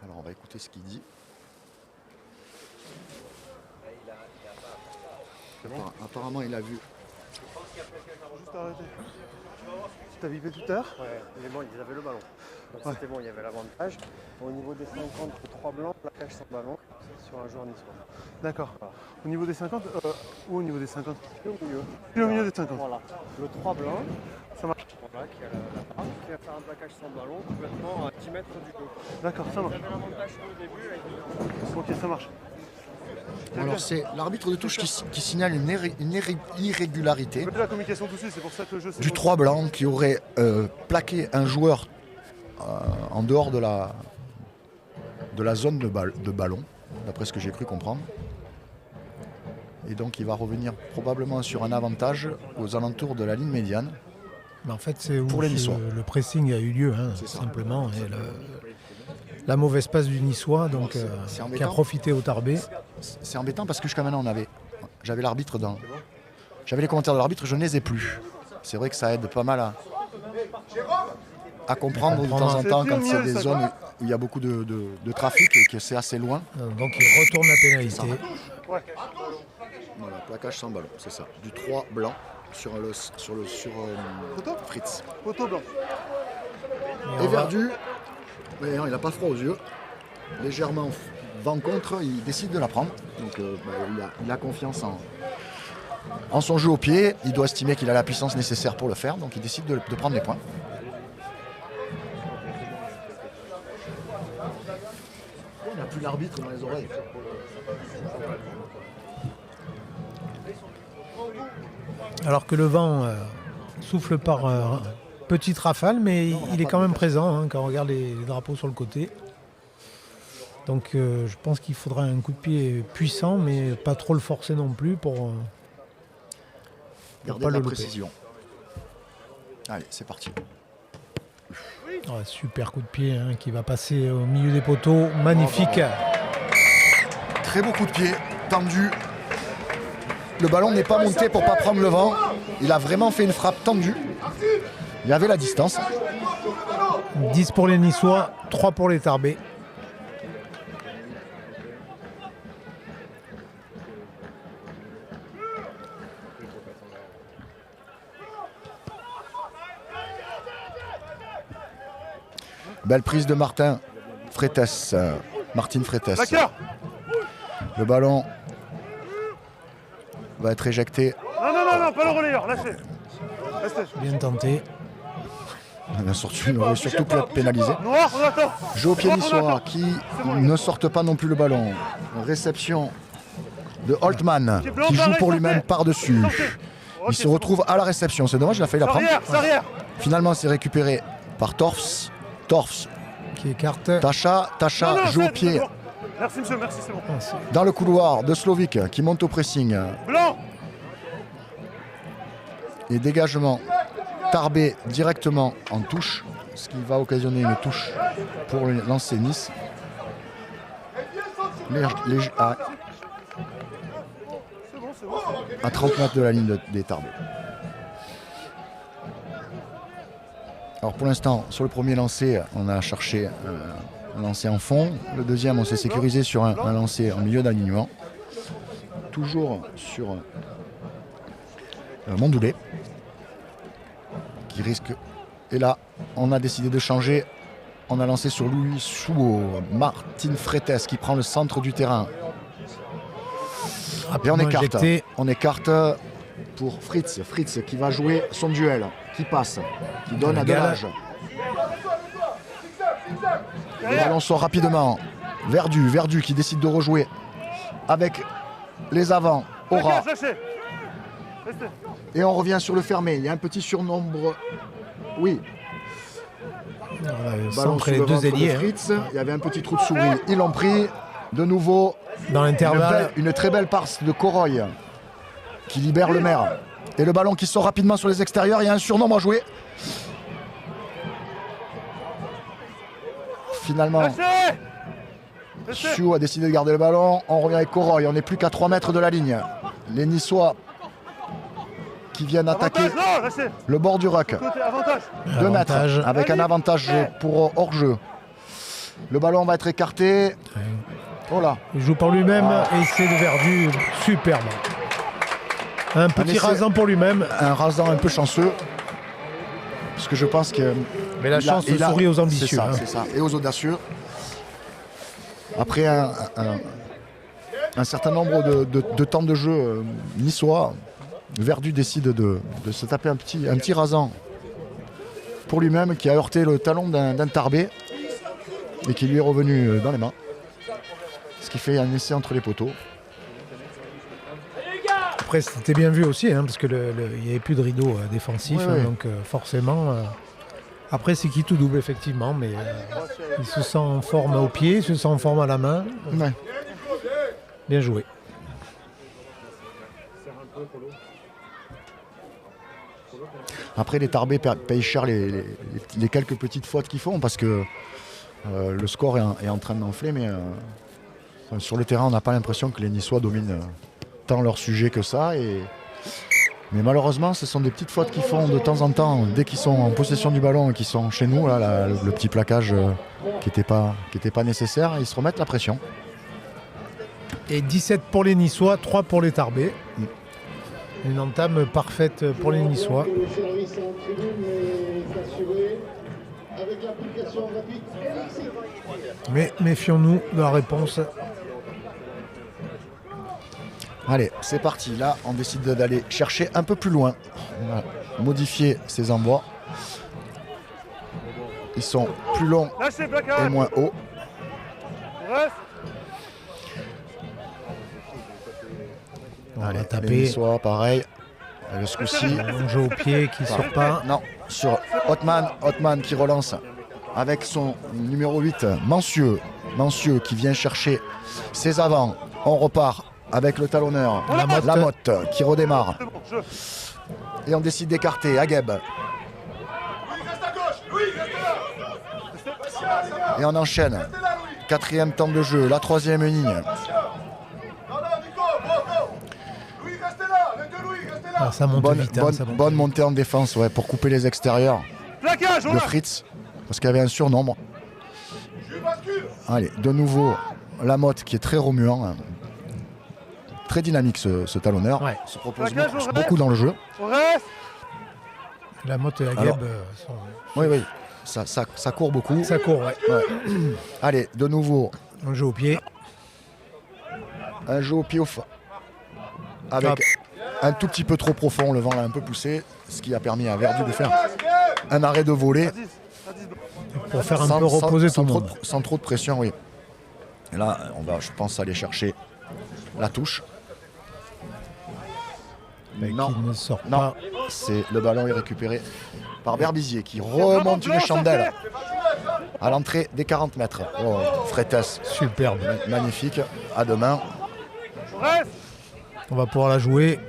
Alors on va écouter ce qu'il dit. Apparemment il a vu. Juste arrêter. Tu t'as vipé tout à l'heure? Ouais, mais bon, ils avaient le ballon. Donc c'était bon, il y avait l'avantage. Au niveau des 50, 3 blancs, plaquage sans ballon sur un joueur niçois. D'accord. Voilà. Au niveau des 50, où au niveau des 50? Au milieu. Au milieu des 50. Voilà. Le 3 blanc, Ça marche. voilà, qui a la barre, qui va faire un plaquage sans ballon complètement à 10 mètres du jeu. D'accord, ça marche. Il avait l'avantage sur le début avec Ok, ça marche. Alors c'est l'arbitre de touche qui signale une irrégularité Je fais la communication tout de suite, c'est pour ça que je sais. du 3 blanc qui aurait plaqué un joueur en dehors de la zone de ballon, d'après ce que j'ai cru comprendre. Et donc il va revenir probablement sur un avantage aux alentours de la ligne médiane. Mais en fait, c'est où Pour les Niçois. le pressing a eu lieu, hein, simplement. Et la mauvaise passe du Niçois, donc, qui a profité au Tarbé. C'est embêtant parce que jusqu'à maintenant, j'avais l'arbitre j'avais les commentaires de l'arbitre, je ne les ai plus. C'est vrai que ça aide pas mal à comprendre de temps en temps quand c'est des zones où il y a beaucoup de trafic et que c'est assez loin. Donc il retourne la pénalité. Voilà, plaquage sans ballon, c'est ça. Du 3 blanc sur Fritz. Photo blanc. Et Verdu, mais non, il n'a pas froid aux yeux. Légèrement vent contre, il décide de la prendre. Donc il a confiance en son jeu au pied. Il doit estimer qu'il a la puissance nécessaire pour le faire. Donc il décide de prendre les points. On n'a plus l'arbitre dans les oreilles. Alors que le vent souffle par petites rafales, mais il est quand même présent hein, quand on regarde les drapeaux sur le côté. Donc je pense qu'il faudra un coup de pied puissant, mais pas trop le forcer non plus pour garder pas la le louper. précision. Allez, c'est parti. Ouais, super coup de pied hein, qui va passer au milieu des poteaux. Magnifique. Très beau coup de pied, tendu. Le ballon n'est pas monté pour ne pas prendre le vent. Il a vraiment fait une frappe tendue. Il y avait la distance. 10 pour les Niçois, 3 pour les Tarbés. Belle prise de Martin Fretes. Martin Fretes. Le ballon va être éjecté. Non, pas le relayeur, lâchez. Restez. Bien tenté. Bien sûr, il n'aurait surtout pu être pénalisé. Noir, on attend. Jeu au pied niçois qui ne sortent pas non plus le ballon. Réception de Holtmann qui joue pour lui-même par-dessus. Il se retrouve à la réception. C'est dommage, il a failli la prendre. Arrière. Finalement, c'est récupéré par Torfs. Torfs qui écarte. Tacha joue au pied. Bon. Merci monsieur, merci, c'est bon. Dans le couloir de Slovic qui monte au pressing. Blanc. Et dégagement. Tarbé directement en touche, ce qui va occasionner une touche pour lancer Nice. À 30 mètres de la ligne des Tarbes. Alors pour l'instant, sur le premier lancer, on a cherché un lancer en fond. Le deuxième, on s'est sécurisé sur un lancer en milieu d'alignement. Toujours sur Mondoulet, qui risque. Et là, on a décidé de changer. On a lancé sur Louis Chouot, Martin Fretes qui prend le centre du terrain. Et on écarte. Injecté. On écarte pour Fritz. Fritz qui va jouer son duel, qui passe, qui donne à Delage. Le ballon sort rapidement. Verdu qui décide de rejouer avec les avants. Aura. Et on revient sur le fermé. Il y a un petit surnombre. Oui. Ballon Centre les deux ailiers. Fritz. Il y avait un petit trou de souris. Ils l'ont pris. De nouveau. Dans l'intervalle. Une très belle passe de Coroy qui libère le maire. Et le ballon qui sort rapidement sur les extérieurs. Il y a un surnombre à jouer. Finalement, Chou a décidé de garder le ballon. On revient avec Coroy. On n'est plus qu'à 3 mètres de la ligne. Les Niçois qui viennent attaquer le bord du ruck. 2 mètres avec un avantage pour hors-jeu. Le ballon va être écarté. Oh là. Il joue par lui-même et c'est de Verdu. Superbe. Un petit rasant pour lui-même. Un rasant un peu chanceux. Parce que je pense que. Mais la chance sourit aux ambitieux. C'est ça. Et aux audacieux. Après un certain nombre de temps de jeu niçois, Verdu décide de se taper un petit rasant pour lui-même qui a heurté le talon d'un Tarbé et qui lui est revenu dans les mains. Ce qui fait un essai entre les poteaux. Après, c'était bien vu aussi, parce qu'il n'y avait plus de rideau défensif. Donc forcément... Après, c'est qui tout double, effectivement. Mais il se sent en forme au pied, il se sent en forme à la main. Ouais. Bien joué. Après, les Tarbés payent cher les quelques petites fautes qu'ils font parce que le score est en train d'enfler. Mais sur le terrain, on n'a pas l'impression que les Niçois dominent tant leur sujet que ça. Mais malheureusement, ce sont des petites fautes qu'ils font de temps en temps dès qu'ils sont en possession du ballon et qu'ils sont chez nous. Là, le petit plaquage qui n'était pas nécessaire. Ils se remettent la pression. Et 17 pour les Niçois, 3 pour les Tarbés. Une entame parfaite pour les Niçois. Le service en tribune est assuré avec l'application rapide. Mais méfions-nous de la réponse. Allez, c'est parti. Là, on décide d'aller chercher un peu plus loin. On va modifier ces envois. Ils sont plus longs et moins hauts. On Allez, va taper. les Niçois, pareil. Le coup-ci. On joue au pied qui ne sort pas. Non, sur Hotman qui relance avec son numéro 8, Mancieux qui vient chercher ses avants. On repart avec le talonneur, Lamotte qui redémarre. Et on décide d'écarter Agueb. Et on enchaîne. 4e temps de jeu, la 3e ligne. Ça monte vite. Bonne montée en défense pour couper les extérieurs de Fritz. Parce qu'il y avait un surnombre. Allez, de nouveau, Lamotte qui est très remuant. Très dynamique ce talonneur. Se propose beaucoup dans le jeu. Lamotte et Agueb sont... Oui, ça court beaucoup. Ça court, Allez, de nouveau. Un jeu au pied. Un jeu au pied avec un tout petit peu trop profond. Le vent l'a un peu poussé. Ce qui a permis à Verdu de faire un arrêt de volée. Pour faire un peu reposer tout le monde. Sans trop de pression, oui. Et là, on va, je pense, aller chercher la touche. Mais non, qui ne sort non. pas. C'est le ballon est récupéré par Berbizier qui remonte une chandelle. à l'entrée des 40 mètres. Oh, Freitas, Superbe. magnifique. À demain. On va pouvoir la jouer.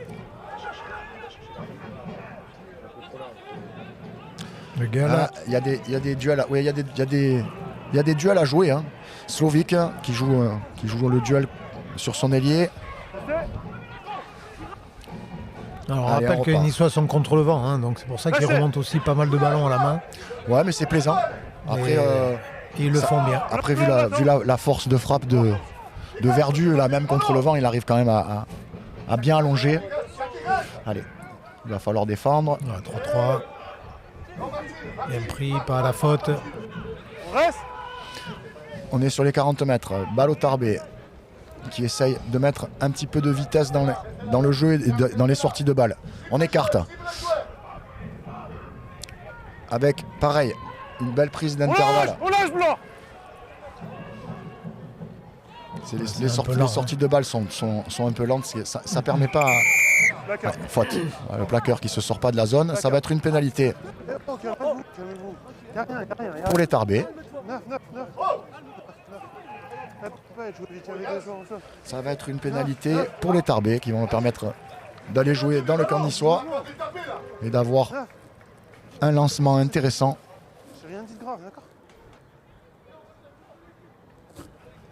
Le gars là. Il y a des duels. Oui, il y a des duels à jouer. Hein. Slovic qui joue le duel sur son ailier. Alors on Allez, rappelle on que les repart. Niçois sont contre le vent, hein, donc c'est pour ça qu'ils remontent aussi pas mal de ballons à la main. Ouais, mais c'est plaisant. Après, Et ils le font bien. Après, vu la force de frappe de Verdu, là même contre le vent, il arrive quand même à bien allonger. Allez, il va falloir défendre. Voilà, 3-3. Bien pris, pas à la faute. On est sur les 40 mètres. Balle au Tarbé qui essaye de mettre un petit peu de vitesse dans le jeu et dans les sorties de balles. On écarte. Avec, pareil, une belle prise d'intervalle. Les sorties de balles sont un peu lentes. Ça permet pas... Ouais, faute. Le plaqueur qui se sort pas de la zone. Ça va être une pénalité pour les Tarbés. Ça va être une pénalité pour les Tarbés qui vont permettre d'aller jouer dans le camp niçois et d'avoir un lancement intéressant.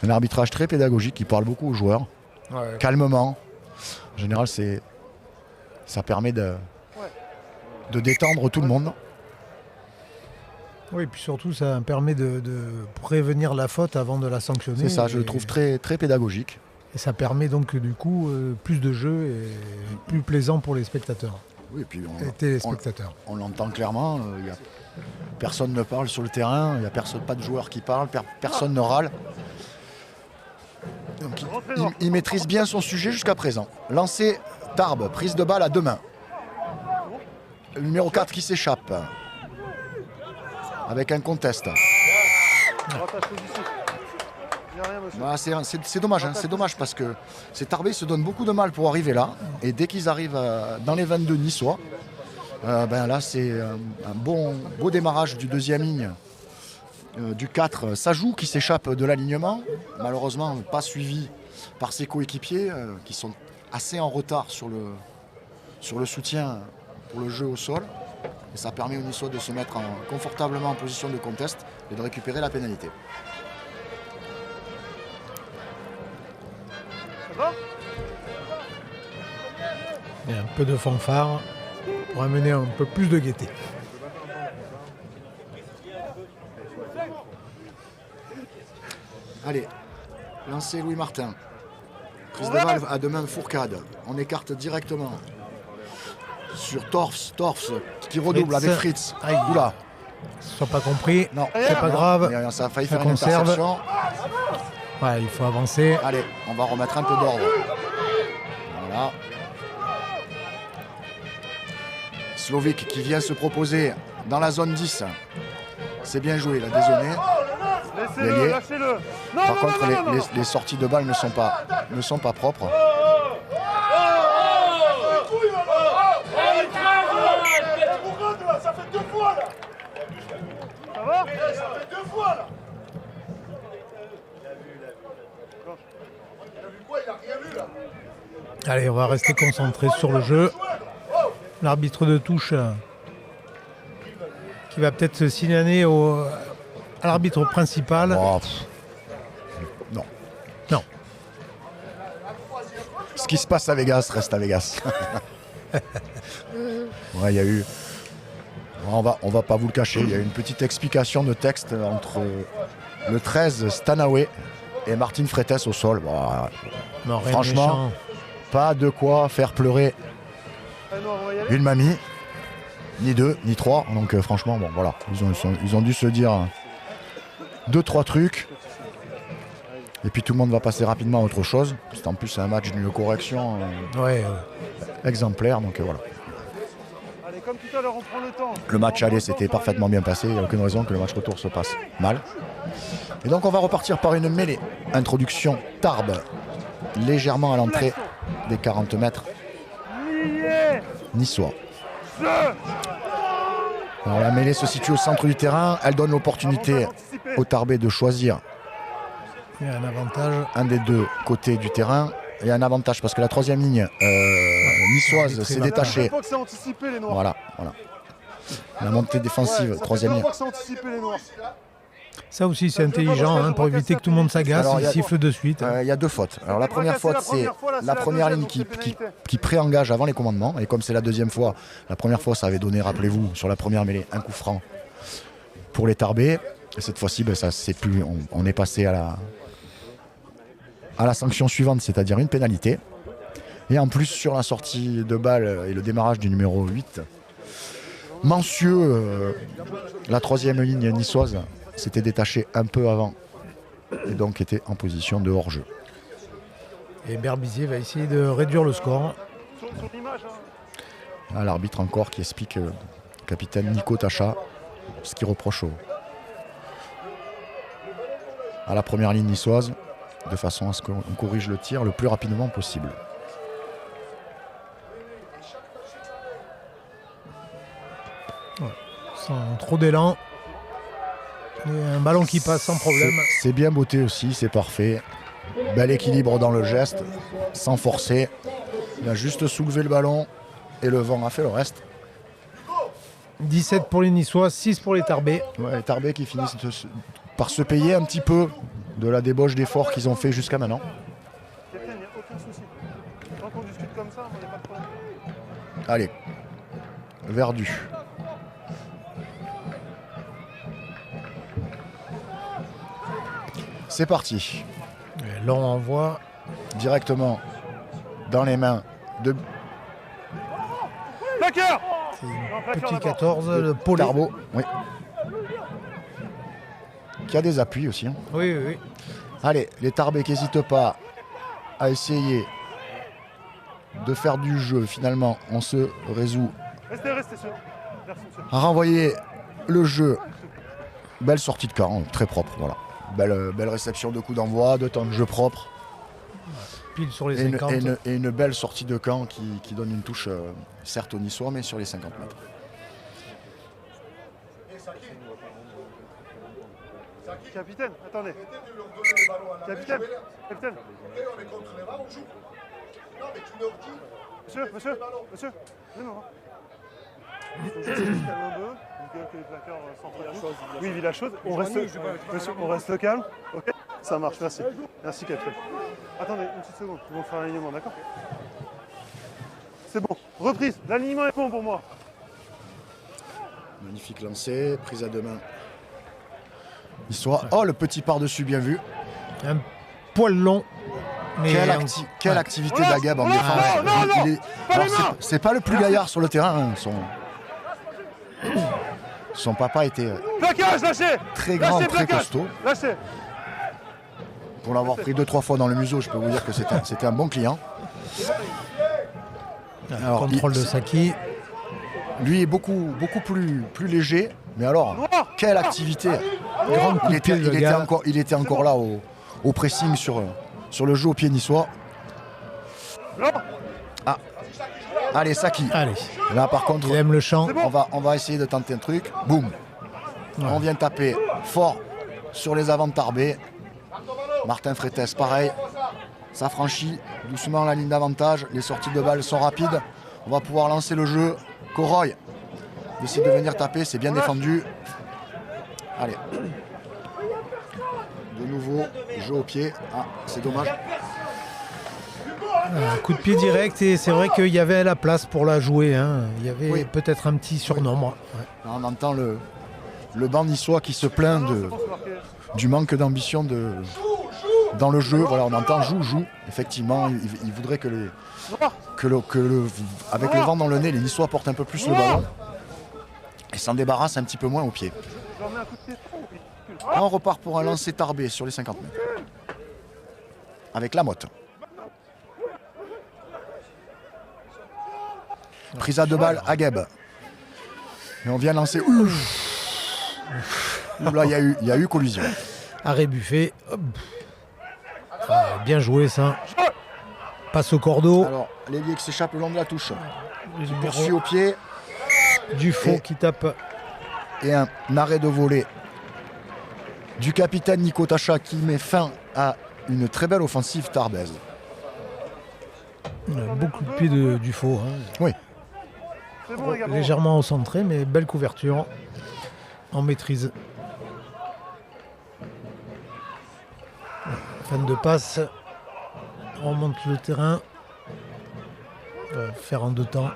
Un arbitrage très pédagogique qui parle beaucoup aux joueurs. Ouais. Calmement. En général, ça permet de détendre tout le monde. Oui, et puis surtout, ça permet de prévenir la faute avant de la sanctionner. C'est ça, je le trouve très, très pédagogique. Et ça permet donc du coup plus de jeu et plus plaisant pour les spectateurs. Oui, et puis Les téléspectateurs. on l'entend clairement. Personne ne parle sur le terrain, il n'y a pas de joueurs qui parlent, personne ne râle. Donc, il maîtrise bien son sujet jusqu'à présent. Lancé Tarbes, prise de balle à deux mains. Le numéro 4 qui s'échappe. Avec un contest. Voilà, c'est dommage, hein, c'est dommage parce que ces Tarbés se donnent beaucoup de mal pour arriver là. Et dès qu'ils arrivent dans les 22 niçois, là c'est un beau démarrage du deuxième ligne. Du 4, Sajou qui s'échappe de l'alignement. Malheureusement pas suivi par ses coéquipiers qui sont assez en retard sur le soutien pour le jeu au sol. Et ça permet aux Niçois de se mettre confortablement en position de contest et de récupérer la pénalité. Il y a un peu de fanfare pour amener un peu plus de gaieté. Allez, lancé Louis Martin. Prise de balle à deux mains de Fourcade. On écarte directement sur Torfs qui redouble Fritz. avec Fritz. Aïe. Oula. Soit pas compris, Non, c'est pas grave. Mais ça a failli Ça faire une conserve. interception. Ouais, il faut avancer. Allez, on va remettre un peu d'ordre. Voilà. Slovic qui vient se proposer dans la zone 10. C'est bien joué, il a dézonné. Laissez-le, lâchez-le. Par contre, les sorties de balles ne sont pas propres. Ça fait deux fois là. Ça va? Ça fait deux fois là. Il a vu quoi? Il a rien vu là. Allez, on va rester concentré sur le jeu. L'arbitre de touche qui va peut-être se signaler à l'arbitre principal. Oh, non. Non. Ce qui se passe à Vegas reste à Vegas. Ouais, il y a eu... On va pas vous le cacher, il y a eu une petite explication de texte entre le 13 Stanaway et Martin Freitas au sol. Bon, Non, rien de franchement, méchant. pas de quoi faire pleurer une mamie, ni deux, ni trois. Donc franchement, bon voilà, ils ont dû se dire 2-3 trucs. Et puis tout le monde va passer rapidement à autre chose. C'est en plus un match d'une correction Ouais, exemplaire. Donc voilà. Allez, comme tout à l'heure, on prend le temps. Le match aller s'était parfaitement bien passé. Il n'y a aucune raison que le match retour se passe mal. Et donc on va repartir par une mêlée. Introduction Tarbes, légèrement à l'entrée des 40 mètres niçois. Alors la mêlée se situe au centre du terrain. Elle donne l'opportunité aux Tarbais de choisir Il y a un avantage. un des deux côtés du terrain. Il y a un avantage parce que la troisième ligne niçoise s'est détachée. Faut que c'est anticipé les noirs. Voilà. La montée défensive, troisième ligne. Faut que c'est anticipé les noirs. Ça aussi, c'est intelligent hein, pour éviter que tout le monde s'agace. Alors, Il siffle de suite. Il y a deux fautes. Alors la première faute, c'est la première ligne qui pré-engage avant les commandements. Et comme c'est la deuxième fois, la première fois, ça avait donné, rappelez-vous, sur la première mêlée, un coup franc pour les Tarbais. Et cette fois-ci, ça c'est plus. On est passé à la sanction suivante, c'est-à-dire une pénalité. Et en plus, sur la sortie de balle et le démarrage du numéro 8, Mancieux, la troisième ligne niçoise, s'était détaché un peu avant et donc était en position de hors-jeu. Et Berbizier va essayer de réduire le score. L'arbitre encore qui explique le capitaine Nico Tacha ce qu'il reproche à la première ligne niçoise de façon à ce qu'on corrige le tir le plus rapidement possible. Sans trop d'élan. Et un ballon qui passe sans problème. C'est bien botté aussi, c'est parfait. Bel équilibre dans le geste, sans forcer. Il a juste soulevé le ballon et le vent a fait le reste. 17 pour les Niçois, 6 pour les Tarbais. Ouais, les Tarbais qui finissent par se payer un petit peu de la débauche d'efforts qu'ils ont fait jusqu'à maintenant. Il n'y a aucun souci. Tant qu'on discute comme ça, il n'y a pas de problème. Allez, Verdu. C'est parti. Et l'on envoie directement dans les mains de Plaqueur. petit 14, le Paulet. Tarbo, oui. Qui a des appuis aussi. Hein. Oui. Allez, les Tarbais qui n'hésitent pas à essayer de faire du jeu. Finalement, on se résout Restez sûr. Merci, monsieur. à renvoyer le jeu. Belle sortie de camp, très propre. Voilà. Belle réception de coup d'envoi, de temps de jeu propre. Pile sur les et 50. Et une belle sortie de camp qui donne une touche, certes au Niçois, mais sur les 50 mètres. Capitaine, attendez. Capitaine. Monsieur. Non. Il faut juste se calmer un peu. Il gueule que les plaqueurs s'entraînent. Oui, il vit la chose. On reste calme. Ok. Ça marche, merci. Merci, capitaine. Attendez, une petite seconde. Ils vont faire l'alignement, d'accord? C'est bon. Reprise. L'alignement est bon pour moi. Magnifique lancé, prise à deux mains. Oh, le petit par-dessus, bien vu. Un poil long. Mais quelle activité d'Agab en défense. C'est pas le plus gaillard sur le terrain. Hein. Son papa était très grand, très costaud. Pour l'avoir pris 2-3 fois dans le museau, je peux vous dire que c'était un bon client. Alors, contrôle de Saki. Lui est beaucoup plus léger. Mais alors, quelle activité. Il était encore là au pressing sur le jeu au pied niçois. Ah. Allez, Saki. Allez. Là, par contre, il aime le champ. On va essayer de tenter un truc. Boum. Ouais. On vient taper fort sur les avants de Tarbais. Martin Freites, pareil. Ça franchit doucement la ligne d'avantage. Les sorties de balles sont rapides. On va pouvoir lancer le jeu. Coroy décide de venir taper. C'est bien défendu. Allez. De nouveau, jeu au pied. Ah, c'est dommage. Un coup de pied direct et c'est vrai qu'il y avait la place pour la jouer. Hein. Il y avait peut-être un petit surnombre. Ouais. Là, on entend le banc niçois qui se plaint du manque d'ambition dans le jeu. Voilà, on entend joue. Effectivement, il voudrait avec le vent dans le nez, les Niçois portent un peu plus le ballon et s'en débarrassent un petit peu moins au pied. Là, on repart pour un lancer Tarbais sur les 50 mètres. Avec la motte. Prise à deux balles à Geb. Et on vient lancer. Là, il y a eu collision. Arrêt Buffet. Bien joué ça. Passe au cordeau. Alors, l'ailier qui s'échappe le long de la touche. Qui poursuit au pied. Dufaux qui tape. Et un arrêt de volée du capitaine Nico Tacha qui met fin à une très belle offensive tarbaise. Beaucoup de pieds du faux. Hein. Oui. C'est bon, les gars. Légèrement au centré, mais belle couverture. En maîtrise. Fin de passe. On remonte le terrain. On va faire en 2 temps.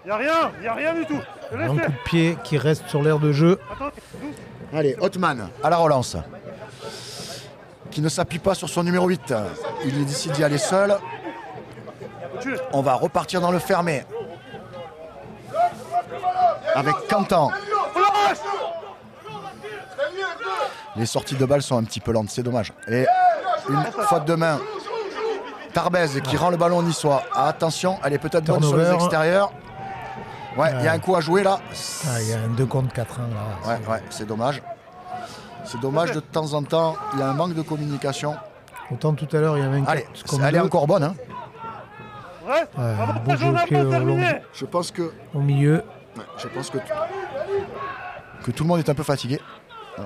Il n'y a rien du tout. Un coup de pied qui reste sur l'aire de jeu. Allez, Hotman à la relance. Qui ne s'appuie pas sur son numéro 8. Il décide d'y aller seul. On va repartir dans le fermé. Avec Cantan. Les sorties de balles sont un petit peu lentes, c'est dommage. Et une faute de main. Tarbez qui rend le ballon niçois. Ah, attention, elle est peut-être bonne sur les extérieurs. Ouais, il y a un coup à jouer là. Il y a un 2 contre 4 là. Ouais, c'est dommage. C'est dommage, de temps en temps, il y a un manque de communication. Autant tout à l'heure, il y avait un 4 contre 2. Elle est encore bonne. Hein. Bon jeu au pied je pense que au milieu. Je pense que tout le monde est un peu fatigué.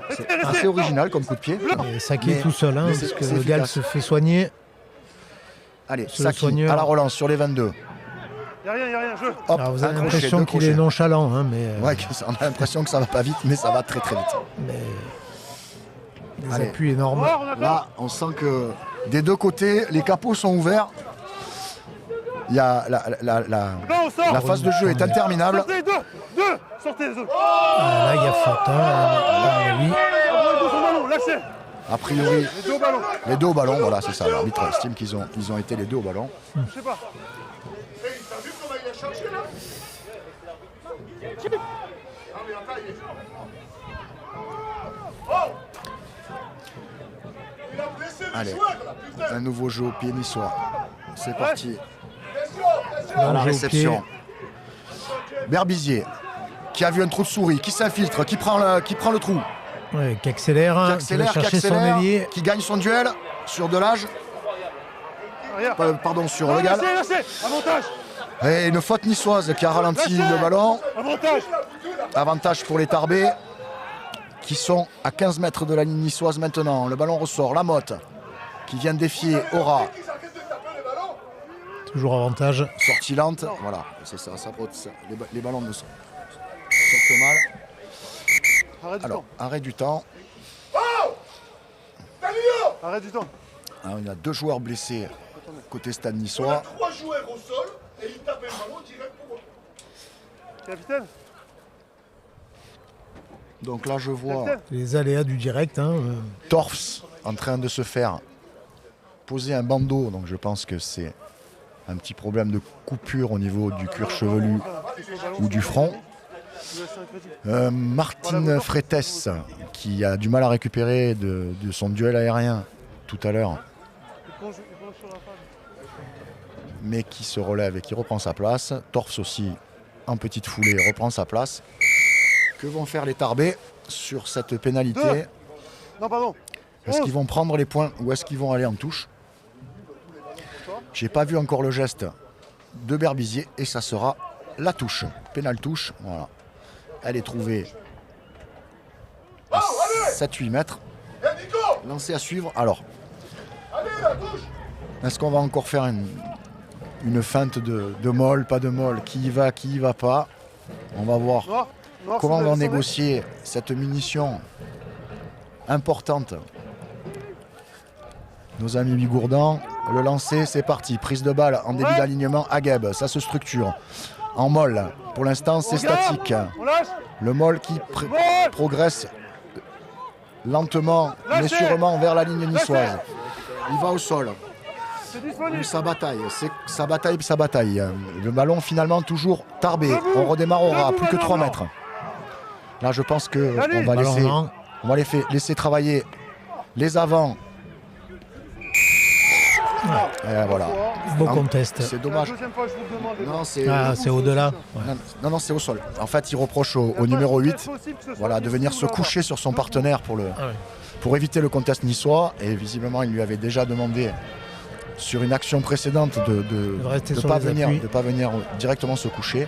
C'est assez original comme coup de pied. Et Saki tout seul, hein, parce que le Gall se fait soigner. Allez, Saki à la relance sur les 22. Il n'y a rien, jeu. Hop, alors vous avez l'impression qu'il est nonchalant. Hein, mais ouais, on a l'impression que ça va pas vite, mais ça va très très vite. Mais des appuis énormes. Là, on sent que des deux côtés, les capots sont ouverts. Il y a la phase de jeu est interminable. Sortez les deux. Là, il y a faute. Oui. A priori, les deux au ballon, voilà, c'est ça. L'arbitre estime qu'ils ont été les deux au ballon. Je sais pas. T'as vu comment il a changé là? Allez, un nouveau jeu au pied niçois. C'est parti. Dans la le réception. Berbizier, qui a vu un trou de souris, qui s'infiltre, qui prend le trou. Ouais, qui accélère, qui va chercher son ailier. Qui gagne son duel sur Delage. Pardon, sur Le Gall. Avantage. Et une faute niçoise qui a ralenti le ballon. Avantage pour les Tarbais, qui sont à 15 mètres de la ligne niçoise maintenant. Le ballon ressort. Lamotte, qui vient défier Aura. Toujours avantage. Sortie lente, voilà, c'est ça, les ballons ne sortent mal. Alors, arrêt du temps. Arrêt du temps. Alors, il y a 2 joueurs blessés côté stade niçois. 3 joueurs au sol et il tape le ballon direct pour eux. Capitaine. Donc là, je vois les aléas du direct. Hein. Torfs en train de se faire poser un bandeau, donc je pense que c'est un petit problème de coupure au niveau du cuir chevelu ou du front. Martine Fretes, qui a du mal à récupérer de son duel aérien tout à l'heure, mais qui se relève et qui reprend sa place. Torfs aussi, en petite foulée, reprend sa place. Que vont faire les Tarbais sur cette pénalité? Non, pardon. Est-ce qu'ils vont prendre les points ou est-ce qu'ils vont aller en touche? J'ai pas vu encore le geste de Berbizier et ça sera la touche. Pénal touche, voilà. Elle est trouvée à 7-8 mètres. Lancé à suivre. Alors, est-ce qu'on va encore faire une feinte de molle, pas de molle? Qui y va pas? On va voir comment on va négocier cette munition importante. Nos amis Bigourdan, le lancer, c'est parti. Prise de balle en début d'alignement, Agueb, ça se structure. En molle, pour l'instant, c'est statique. Le molle qui progresse lentement, mais sûrement vers la ligne niçoise. Il va au sol. Ça bataille, ça bataille. Le ballon finalement toujours Tarbé. On redémarrera, plus que 3 mètres. Là, je pense qu'on va laisser travailler les avants. Voilà. Beau contest. C'est dommage. Non, c'est au-delà. Ouais. Non, c'est au sol. En fait, il reproche au numéro 8 de venir se coucher sur son partenaire pour éviter le contest niçois. Et visiblement, il lui avait déjà demandé sur une action précédente de rester ne sur pas, les appuis. pas venir directement se coucher.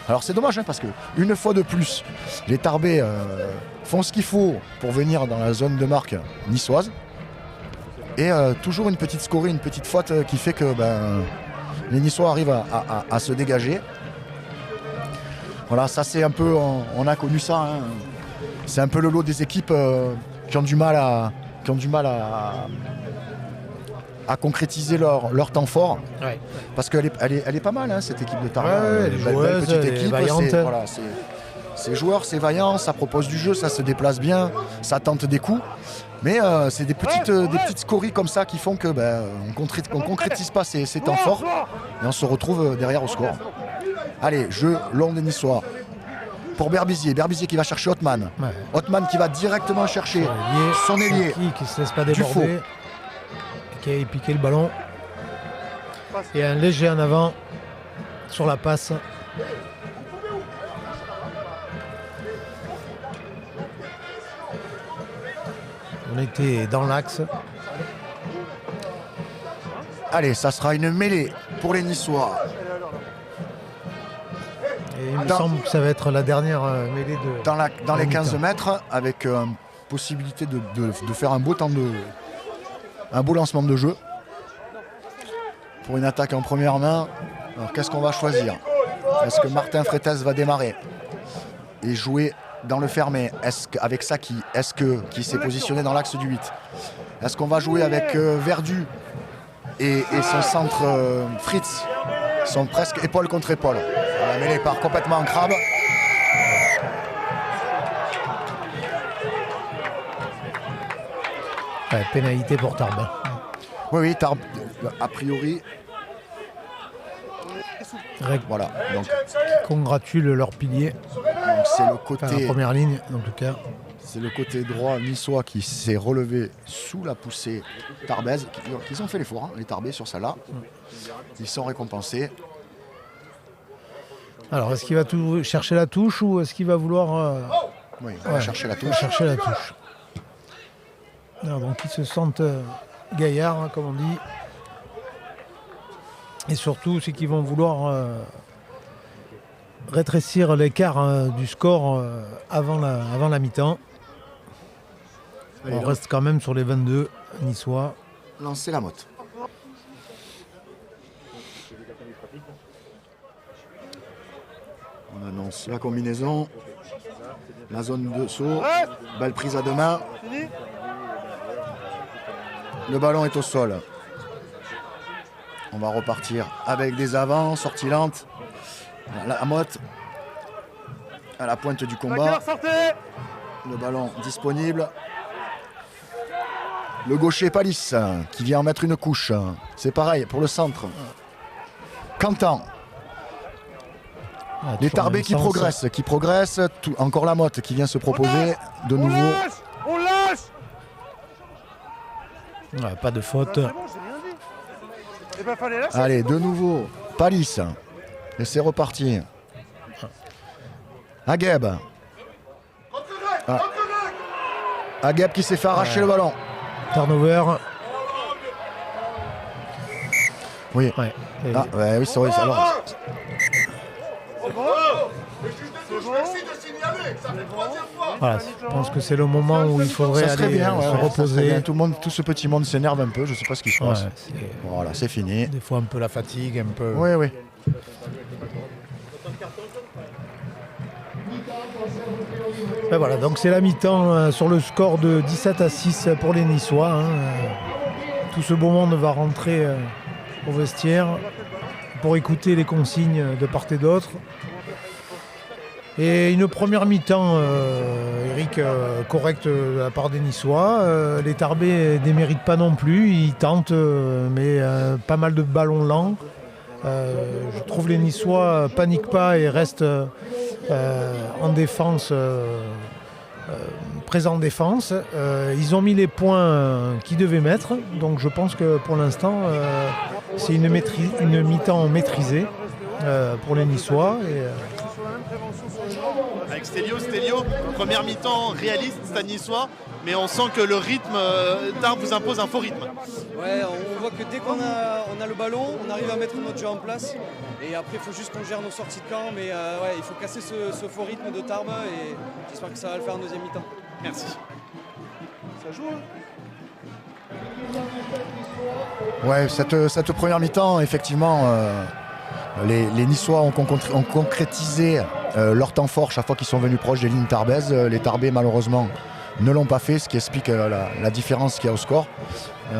Alors c'est dommage parce que une fois de plus, les Tarbais font ce qu'il faut pour venir dans la zone de marque niçoise. Et toujours une petite scorie, une petite faute qui fait que les Niçois arrivent à se dégager. Voilà, ça c'est un peu, on a connu ça. Hein. C'est un peu le lot des équipes qui ont du mal à concrétiser leur temps fort. Ouais. Parce qu'elle est pas mal, hein, cette équipe de Tarbes. Elle est joueuse, petite elle est équipe, vaillante. c'est joueur, c'est vaillant, ça propose du jeu, ça se déplace bien, ça tente des coups. Mais c'est des petites scories comme ça qui font que on concrétise pas ces temps forts et on se retrouve derrière au score. Allez, jeu long des Niçois. Pour Berbizier qui va chercher Hotman. Ouais. Hotman qui va directement chercher son ailier. Qui ne se laisse pas déborder. Qui a piqué le ballon. Et un léger en avant sur la passe. On était dans l'axe. Allez, ça sera une mêlée pour les Niçois. Et il me semble que ça va être la dernière mêlée de... Dans les 15 mètres, avec possibilité de faire un beau lancement de jeu. Pour une attaque en première main, alors qu'est-ce qu'on va choisir? Est-ce que Martin Freites va démarrer et jouer dans le fermé? Avec Saki, qui s'est positionné dans l'axe du 8? Est-ce qu'on va jouer avec Verdu et son centre Fritz sont presque épaule contre épaule? La mêlée part complètement en crabe. Ouais, pénalité pour Tarbes. Oui, Tarbes, a priori. Voilà, donc congratule leur pilier. Donc c'est le côté, la première ligne, en tout cas. C'est le côté droit niçois qui s'est relevé sous la poussée tarbaise. Ils ont fait l'effort, hein, les Tarbais, sur celle-là. Ils sont récompensés. Alors, est-ce qu'il va chercher la touche ou est-ce qu'il va vouloir... Oui, il va chercher la touche. Chercher la touche. Alors, donc, ils se sentent gaillards, hein, comme on dit. Et surtout, c'est qu'ils vont vouloir rétrécir l'écart du score avant la mi-temps. On reste quand même sur les 22 niçois. Lancer la motte. On annonce la combinaison. La zone de saut. Balle prise à deux mains. Le ballon est au sol. On va repartir avec des avants, sortie lente. La motte à la pointe du combat. Le ballon disponible. Le gaucher Palis qui vient en mettre une couche. C'est pareil pour le centre. Cantan. Les Tarbais qui progressent. Encore la motte qui vient se proposer de nouveau. On lâche. Ouais, pas de faute. Allez, de nouveau, Palis. Et c'est reparti. Agueb. Agueb qui s'est fait arracher le ballon. Turnover. Oui. Ouais. Oui, c'est vrai. Alors, voilà, je pense que c'est le moment où il faudrait aller se reposer. Tout ce petit monde s'énerve un peu, je ne sais pas ce qui se passe. Voilà, c'est fini. Des fois un peu la fatigue, un peu... Oui. Ben voilà, donc c'est la mi-temps sur le score de 17-6 pour les Niçois. Hein. Tout ce beau monde va rentrer au vestiaire pour écouter les consignes de part et d'autre. Et une première mi-temps, Eric, correcte de la part des Niçois. Les Tarbais ne déméritent pas non plus, ils tentent, mais pas mal de ballons lents. Je trouve les Niçois paniquent pas et restent en défense, présents en défense. Ils ont mis les points qu'ils devaient mettre, donc je pense que pour l'instant, c'est une mi-temps maîtrisée pour les Niçois. Avec Stélio, première mi-temps réaliste, Stade niçois. mais on sent que le rythme, Tarbes vous impose un faux rythme. Ouais, on voit que dès qu'on a le ballon, on arrive à mettre notre jeu en place. Et après, il faut juste qu'on gère nos sorties de camp. Mais ouais, il faut casser ce faux rythme de Tarbes et j'espère que ça va le faire en deuxième mi-temps. Merci. Ça joue, hein? Ouais, cette première mi-temps, effectivement, les Niçois ont concrétisé leur temps fort chaque fois qu'ils sont venus proches des lignes tarbaises. Les Tarbais, malheureusement, ne l'ont pas fait, ce qui explique la différence qu'il y a au score. Il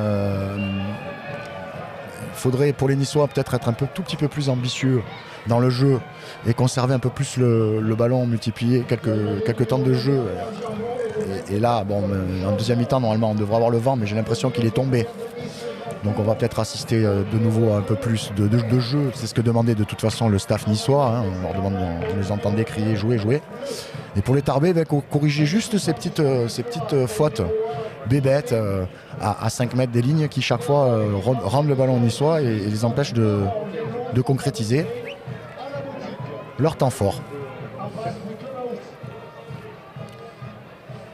faudrait pour les Niçois peut-être être tout petit peu plus ambitieux dans le jeu et conserver un peu plus le ballon, multiplier quelques temps de jeu. Et là, bon, en deuxième mi-temps, normalement, on devrait avoir le vent, mais j'ai l'impression qu'il est tombé. Donc on va peut-être assister de nouveau à un peu plus de jeu. C'est ce que demandait de toute façon le staff niçois. Hein. On leur demande, on les entendait crier, jouer. Et pour les Tarbais, corriger juste ces petites fautes bébêtes à 5 mètres des lignes qui chaque fois rendent le ballon aux Niçois et les empêchent de concrétiser leur temps fort.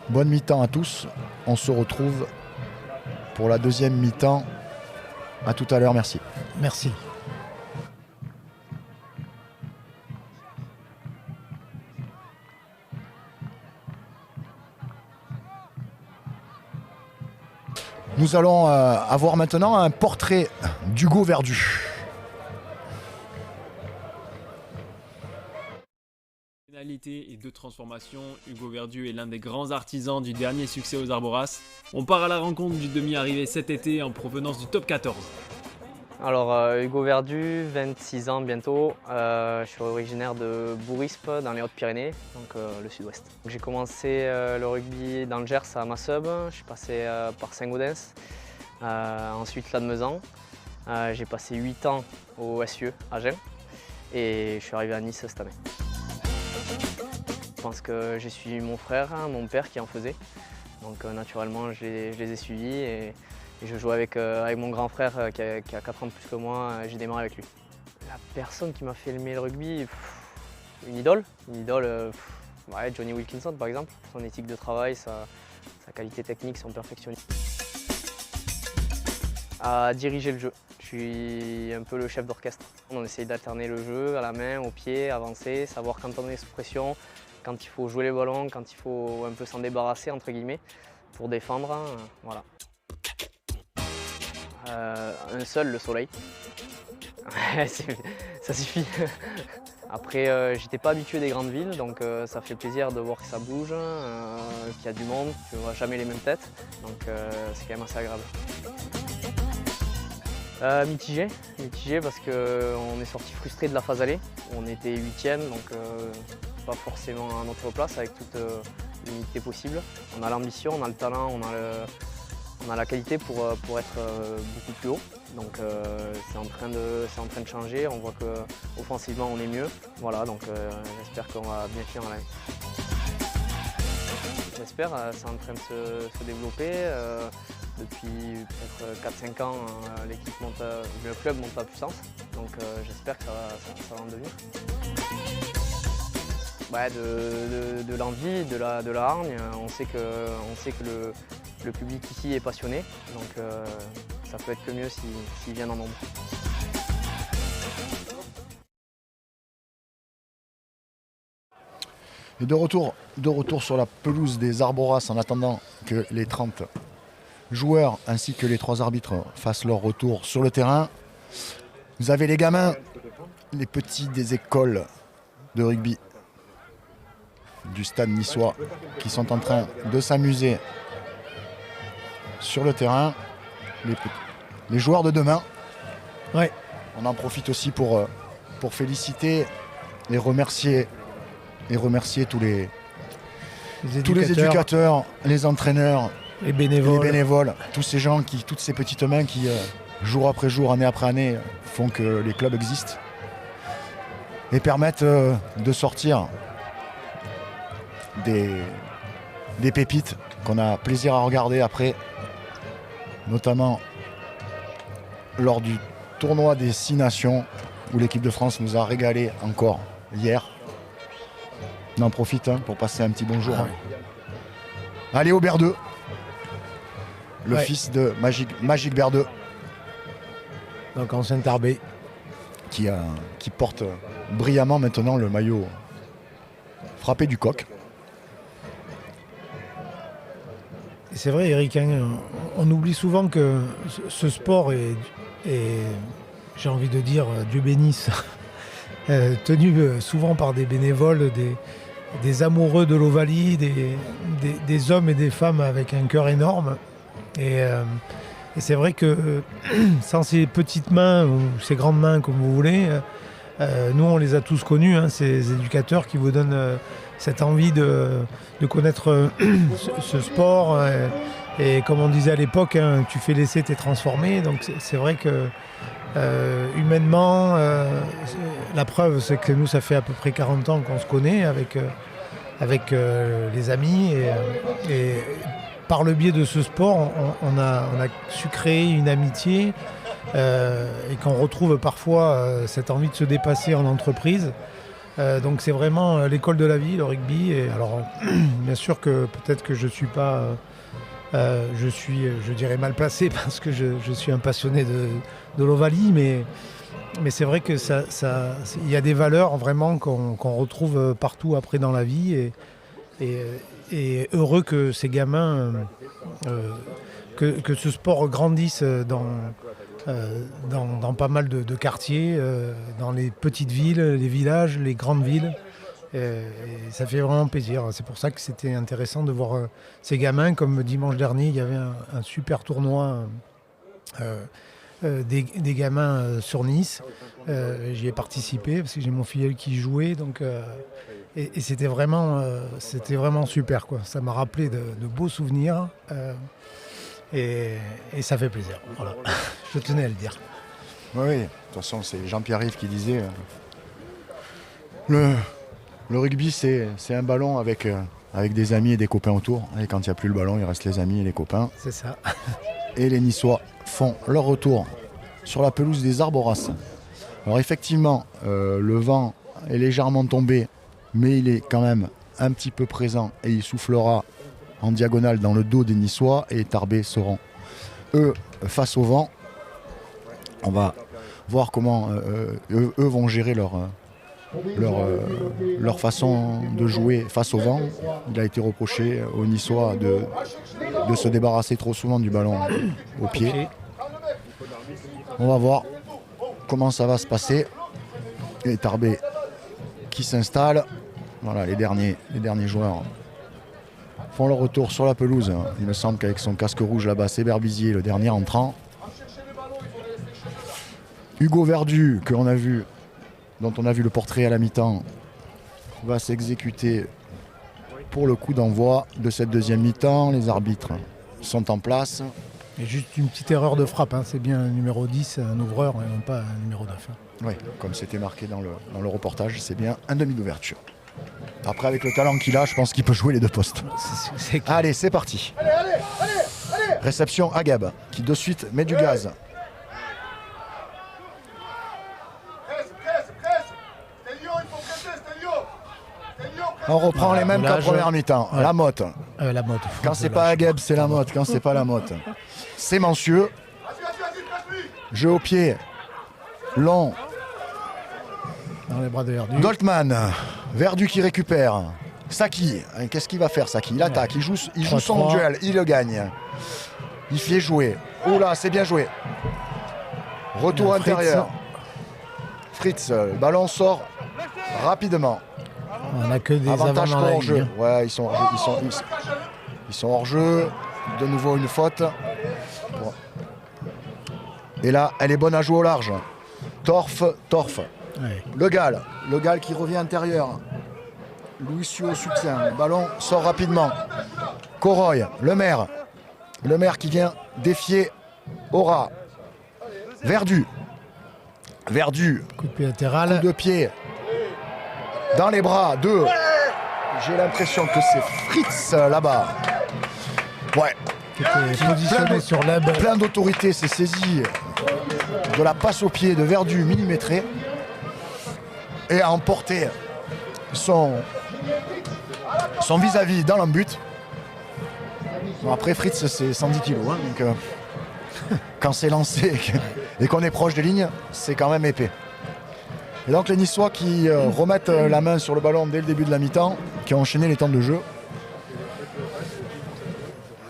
Bonne mi-temps à tous. On se retrouve pour la deuxième mi-temps. À tout à l'heure, merci. Merci. Nous allons avoir maintenant un portrait d'Hugo Verdu. Et de transformation, Hugo Verdu est l'un des grands artisans du dernier succès aux Arboras. On part à la rencontre du demi-arrivé cet été en provenance du top 14. Alors Hugo Verdu, 26 ans bientôt, je suis originaire de Bourispe dans les Hautes-Pyrénées, donc le sud-ouest. J'ai commencé le rugby dans le Gers à Massub, je suis passé par Saint-Gaudens, ensuite Lannemezan. J'ai passé 8 ans au SUE à Agen et je suis arrivé à Nice cette année. Je pense que j'ai suivi mon frère, mon père qui en faisait. Donc naturellement, je les ai suivis et je jouais avec mon grand frère qui a 4 ans de plus que moi. J'ai démarré avec lui. La personne qui m'a fait aimer le rugby, une idole, ouais, Johnny Wilkinson par exemple. Son éthique de travail, sa qualité technique, son perfectionnisme. À diriger le jeu. Je suis un peu le chef d'orchestre. On essaye d'alterner le jeu à la main, au pied, avancer, savoir quand on est sous pression, quand il faut jouer les ballons, quand il faut un peu s'en débarrasser, entre guillemets, pour défendre. Voilà. Un seul, le soleil. Ça suffit. Après, j'étais pas habitué des grandes villes, donc ça fait plaisir de voir que ça bouge, qu'il y a du monde, tu ne vois jamais les mêmes têtes, donc c'est quand même assez agréable. Mitigé parce qu'on est sorti frustré de la phase aller. On était 8e, donc pas forcément à notre place avec toute l'unité possible. On a l'ambition, on a le talent, on a la qualité pour être beaucoup plus haut. Donc c'est en train de changer. On voit qu'offensivement on est mieux. Voilà, donc j'espère qu'on va bien finir l'année. J'espère, c'est en train de se développer. Depuis peut-être 4-5 ans, le club monte en puissance, donc j'espère que ça va en devenir. Ouais, de l'envie, de la hargne, on sait que le public ici est passionné, donc ça peut être que mieux s'ils viennent en nombre. Et de retour sur la pelouse des Arboras en attendant que les 30 joueurs ainsi que les 3 arbitres fassent leur retour sur le terrain. Vous avez les gamins, les petits des écoles de rugby du stade niçois qui sont en train de s'amuser sur le terrain. Les joueurs de demain. Ouais. On en profite aussi pour féliciter et remercier tous les éducateurs, les entraîneurs, les bénévoles, tous ces gens, toutes ces petites mains qui, jour après jour, année après année, font que les clubs existent et permettent de sortir des pépites qu'on a plaisir à regarder après, notamment lors du tournoi des 6 nations où l'équipe de France nous a régalé encore hier. On en profite pour passer un petit bonjour. Allez, Aubert 2. le fils de Magic Berdeux. Donc ancien Tarbé. Qui porte brillamment maintenant le maillot frappé du coq. C'est vrai, Eric, hein, on oublie souvent que ce sport est j'ai envie de dire, Dieu bénisse, tenu souvent par des bénévoles, des amoureux de l'Ovalie, des hommes et des femmes avec un cœur énorme. Et c'est vrai que sans ces petites mains ou ces grandes mains, comme vous voulez, nous on les a tous connus, hein, ces éducateurs qui vous donnent cette envie de connaître ce sport. Et comme on disait à l'époque, hein, tu fais l'essai, t'es transformé. Donc c'est vrai que humainement, la preuve c'est que nous ça fait à peu près 40 ans qu'on se connaît avec les amis. Et par le biais de ce sport, on a su créer une amitié et qu'on retrouve parfois cette envie de se dépasser en entreprise. Donc c'est vraiment l'école de la vie, le rugby. Et alors, bien sûr que peut-être que je suis pas, je dirais mal placé parce que je suis un passionné de l'Ovalie, mais c'est vrai que il y a des valeurs vraiment qu'on retrouve partout après dans la vie. Et heureux que ces gamins, que ce sport grandisse dans pas mal de quartiers, dans les petites villes, les villages, les grandes villes. Et ça fait vraiment plaisir. C'est pour ça que c'était intéressant de voir ces gamins. Comme dimanche dernier, il y avait un super tournoi des gamins sur Nice. J'y ai participé parce que j'ai mon filleul qui jouait. Donc, et c'était vraiment super, quoi. Ça m'a rappelé de beaux souvenirs. Et ça fait plaisir. Voilà. Je tenais à le dire. Oui, de toute façon, c'est Jean-Pierre Rive qui disait le rugby, c'est un ballon avec des amis et des copains autour. Et quand il n'y a plus le ballon, il reste les amis et les copains. C'est ça. Et les Niçois font leur retour sur la pelouse des Arboras. Alors effectivement, le vent est légèrement tombé, mais il est quand même un petit peu présent et il soufflera en diagonale dans le dos des Niçois, et Tarbé seront, eux, face au vent. On va voir comment eux vont gérer leur façon de jouer face au vent. Il a été reproché aux Niçois de se débarrasser trop souvent du ballon au pied. On va voir comment ça va se passer. Et Tarbé qui s'installe. Voilà, les derniers joueurs font leur retour sur la pelouse. Il me semble qu'avec son casque rouge là-bas, c'est Berbizier, le dernier entrant. Hugo Verdu, dont on a vu le portrait à la mi-temps, va s'exécuter pour le coup d'envoi de cette deuxième mi-temps. Les arbitres sont en place. Et juste une petite erreur de frappe, hein. C'est bien un numéro 10, un ouvreur, et non pas un numéro 9. Oui, comme c'était marqué dans le reportage, c'est bien un demi d'ouverture. Après, avec le talent qu'il a, je pense qu'il peut jouer les deux postes. Allez, c'est parti. Réception à Gab, qui de suite met du gaz. On reprend les mêmes qu'en première mi-temps. Ouais. La motte. La motte. Quand c'est pas Ageb, c'est la motte. Quand c'est pas la motte, c'est Mancieux. Jeu au pied. Long. Dans les bras de Verdu. Goldman. Verdu qui récupère. Saki. Qu'est-ce qu'il va faire, Saki? Il attaque. Il joue son duel. Il le gagne. Il fait jouer. Oh là, c'est bien joué. Retour intérieur. Fritz. Le ballon sort rapidement. On n'a que des avantages avant dans hors jeu. Ouais, ils sont hors jeu. De nouveau une faute. Bon. Et là, elle est bonne à jouer au large. Torf. Ouais. Le Gall qui revient intérieur. Louis au soutien. Le ballon sort rapidement. Coroy, le maire qui vient défier Aura. Verdu. Coup de pied latéral. Coup de pied. Dans les bras de... J'ai l'impression que c'est Fritz là-bas. Ouais. Qui était positionné sur l'ab. Plein d'autorité s'est saisi de la passe au pied de Verdu millimétré et a emporté son vis-à-vis dans l'embut. Bon, après Fritz c'est 110 kg, hein, donc quand c'est lancé et qu'on est proche des lignes, c'est quand même épais. Et donc les Niçois qui remettent la main sur le ballon dès le début de la mi-temps, qui ont enchaîné les temps de jeu.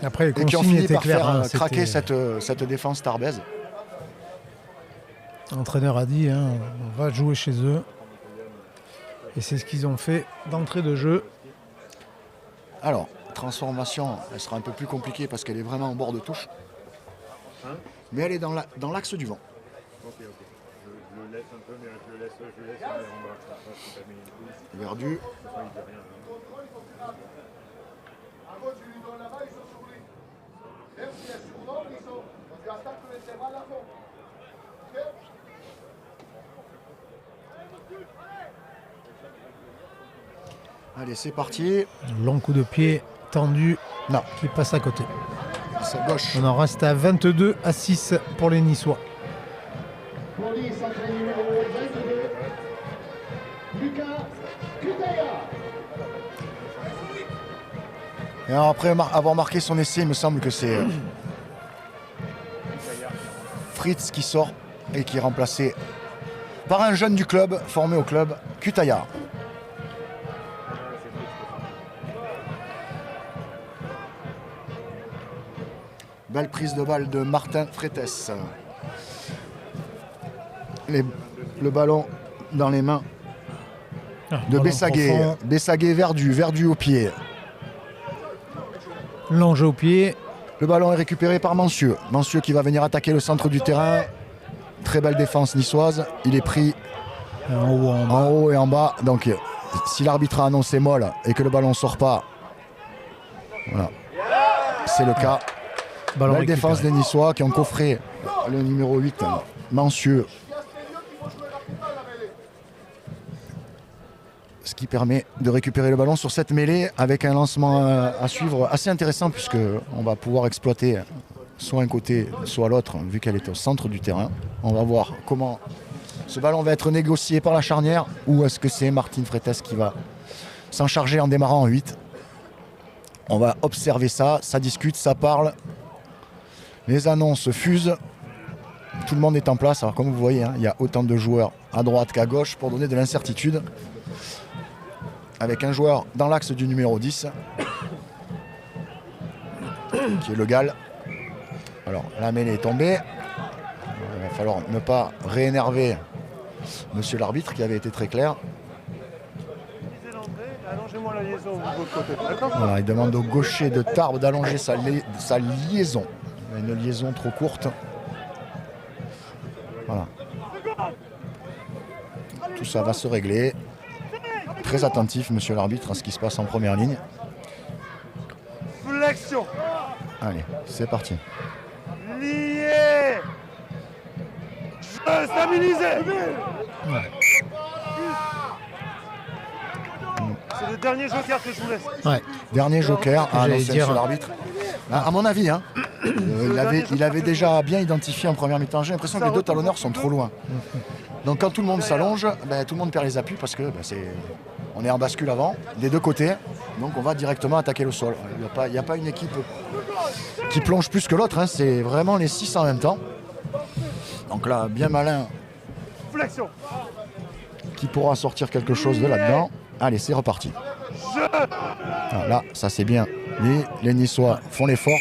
Après, les et qui ont consignes fini étaient par claires, faire hein, craquer c'était- cette défense tarbaise. L'entraîneur a dit, hein, on va jouer chez eux. Et c'est ce qu'ils ont fait d'entrée de jeu. Alors, transformation, elle sera un peu plus compliquée parce qu'elle est vraiment au bord de touche. Mais elle est dans l'axe du vent. Ok. Je le laisse un peu, mais je le laisse en bas. Verdu. Allez, c'est parti. Long coup de pied tendu. Non. Qui passe à côté. C'est gauche. On en reste à 22-6 pour les Niçois. Police entrée numéro 22. Lucas Kutaya. Et alors après avoir marqué son essai, il me semble que c'est Fritz qui sort et qui est remplacé par un jeune du club, formé au club, Kutaya. Belle prise de balle de Martin Fretes. Le ballon dans les mains de ballon Bessaguet. profond. Bessaguet Verdu au pied. L'enjeu au pied. Le ballon est récupéré par Mancieux. Mancieux qui va venir attaquer le centre du terrain. Très belle défense niçoise. Il est pris en haut et en bas. Donc si l'arbitre a annoncé molle et que le ballon ne sort pas, voilà. C'est le cas. Ballon Belle récupéré. défense des Niçois qui ont coffré le numéro 8, Mancieux. Ce qui permet de récupérer le ballon sur cette mêlée avec un lancement à suivre assez intéressant puisque on va pouvoir exploiter soit un côté soit l'autre vu qu'elle est au centre du terrain. On va voir comment ce ballon va être négocié par la charnière ou est-ce que c'est Martin Fretes qui va s'en charger en démarrant en 8. On va observer ça, ça discute, ça parle. Les annonces fusent. Tout le monde est en place. Alors comme vous voyez, hein, il y a autant de joueurs à droite qu'à gauche pour donner de l'incertitude. Avec un joueur dans l'axe du numéro 10, qui est Le Gall. Alors la mêlée est tombée. Il va falloir ne pas réénerver monsieur l'arbitre qui avait été très clair. Allongez-moi la liaison de votre côté, d'accord? Voilà, il demande au gaucher de Tarbes d'allonger sa liaison. Il y a une liaison trop courte. Voilà. Tout ça va se régler. Très attentif, monsieur l'arbitre, à ce qui se passe en première ligne. Flexion. Allez, c'est parti. Lié. Jeu stabilisé. C'est le dernier joker que je vous laisse. Ouais. Dernier joker à J'allais annoncer dire. monsieur l'arbitre. À mon avis, hein, il avait déjà bien identifié en première mi-temps. J'ai l'impression que les deux talonneurs sont trop loin. Donc quand tout le monde s'allonge, tout le monde perd les appuis parce que on est en bascule avant, des deux côtés. Donc on va directement attaquer le sol. Il n'y a pas une équipe qui plonge plus que l'autre. Hein, c'est vraiment les 6 en même temps. Donc là, bien malin Flexion. qui pourra sortir quelque chose de là-dedans. Allez, c'est reparti. Ah, là, ça c'est bien. Les Niçois font l'effort.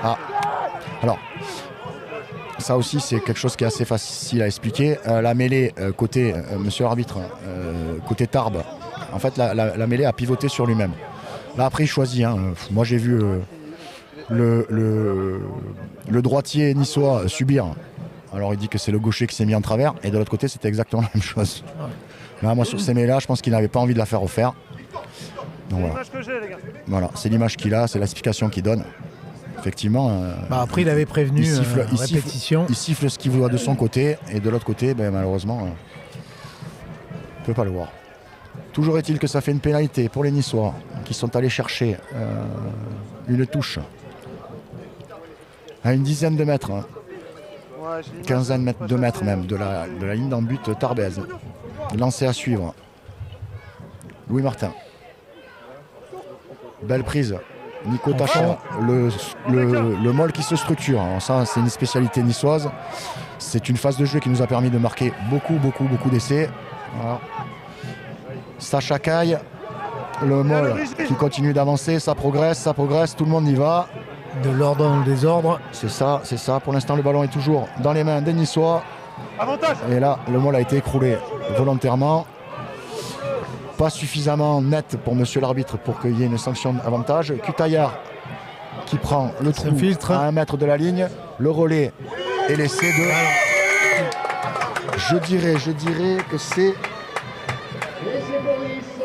Ah. Alors, ça aussi c'est quelque chose qui est assez facile à expliquer. La mêlée côté, monsieur l'arbitre, côté Tarbes, en fait la mêlée a pivoté sur lui-même. Là après il choisit. Hein. Moi j'ai vu le droitier niçois subir. Alors il dit que c'est le gaucher qui s'est mis en travers et de l'autre côté c'était exactement la même chose. Là, moi sur ces mêlées-là, je pense qu'il n'avait pas envie de la faire refaire. Donc, voilà. L'image que j'ai, les gars. Voilà, c'est l'image qu'il a, c'est l'explication qu'il donne. Effectivement. Après, il avait prévenu répétition. Il siffle ce qu'il voit de son côté, et de l'autre côté, malheureusement, on ne peut pas le voir. Toujours est-il que ça fait une pénalité pour les Niçois, qui sont allés chercher une touche à une dizaine de mètres, hein. Ouais, j'ai l'image. Quinzaine de mètres même, de la ligne d'en but tarbaise. Lancé à suivre. Louis Martin. Belle prise Nico Tachin, le molle qui se structure. Alors ça, c'est une spécialité niçoise. C'est une phase de jeu qui nous a permis de marquer beaucoup d'essais. Voilà. Sacha Caille, le molle qui continue d'avancer, ça progresse, tout le monde y va. De l'ordre dans le désordre. C'est ça. Pour l'instant, le ballon est toujours dans les mains des Niçois. Avantage. Et là, le molle a été écroulé volontairement. Pas suffisamment net pour monsieur l'arbitre pour qu'il y ait une sanction d'avantage. Cutaillard qui prend le trou à 1 mètre de la ligne. Le relais est laissé de... Je dirais que c'est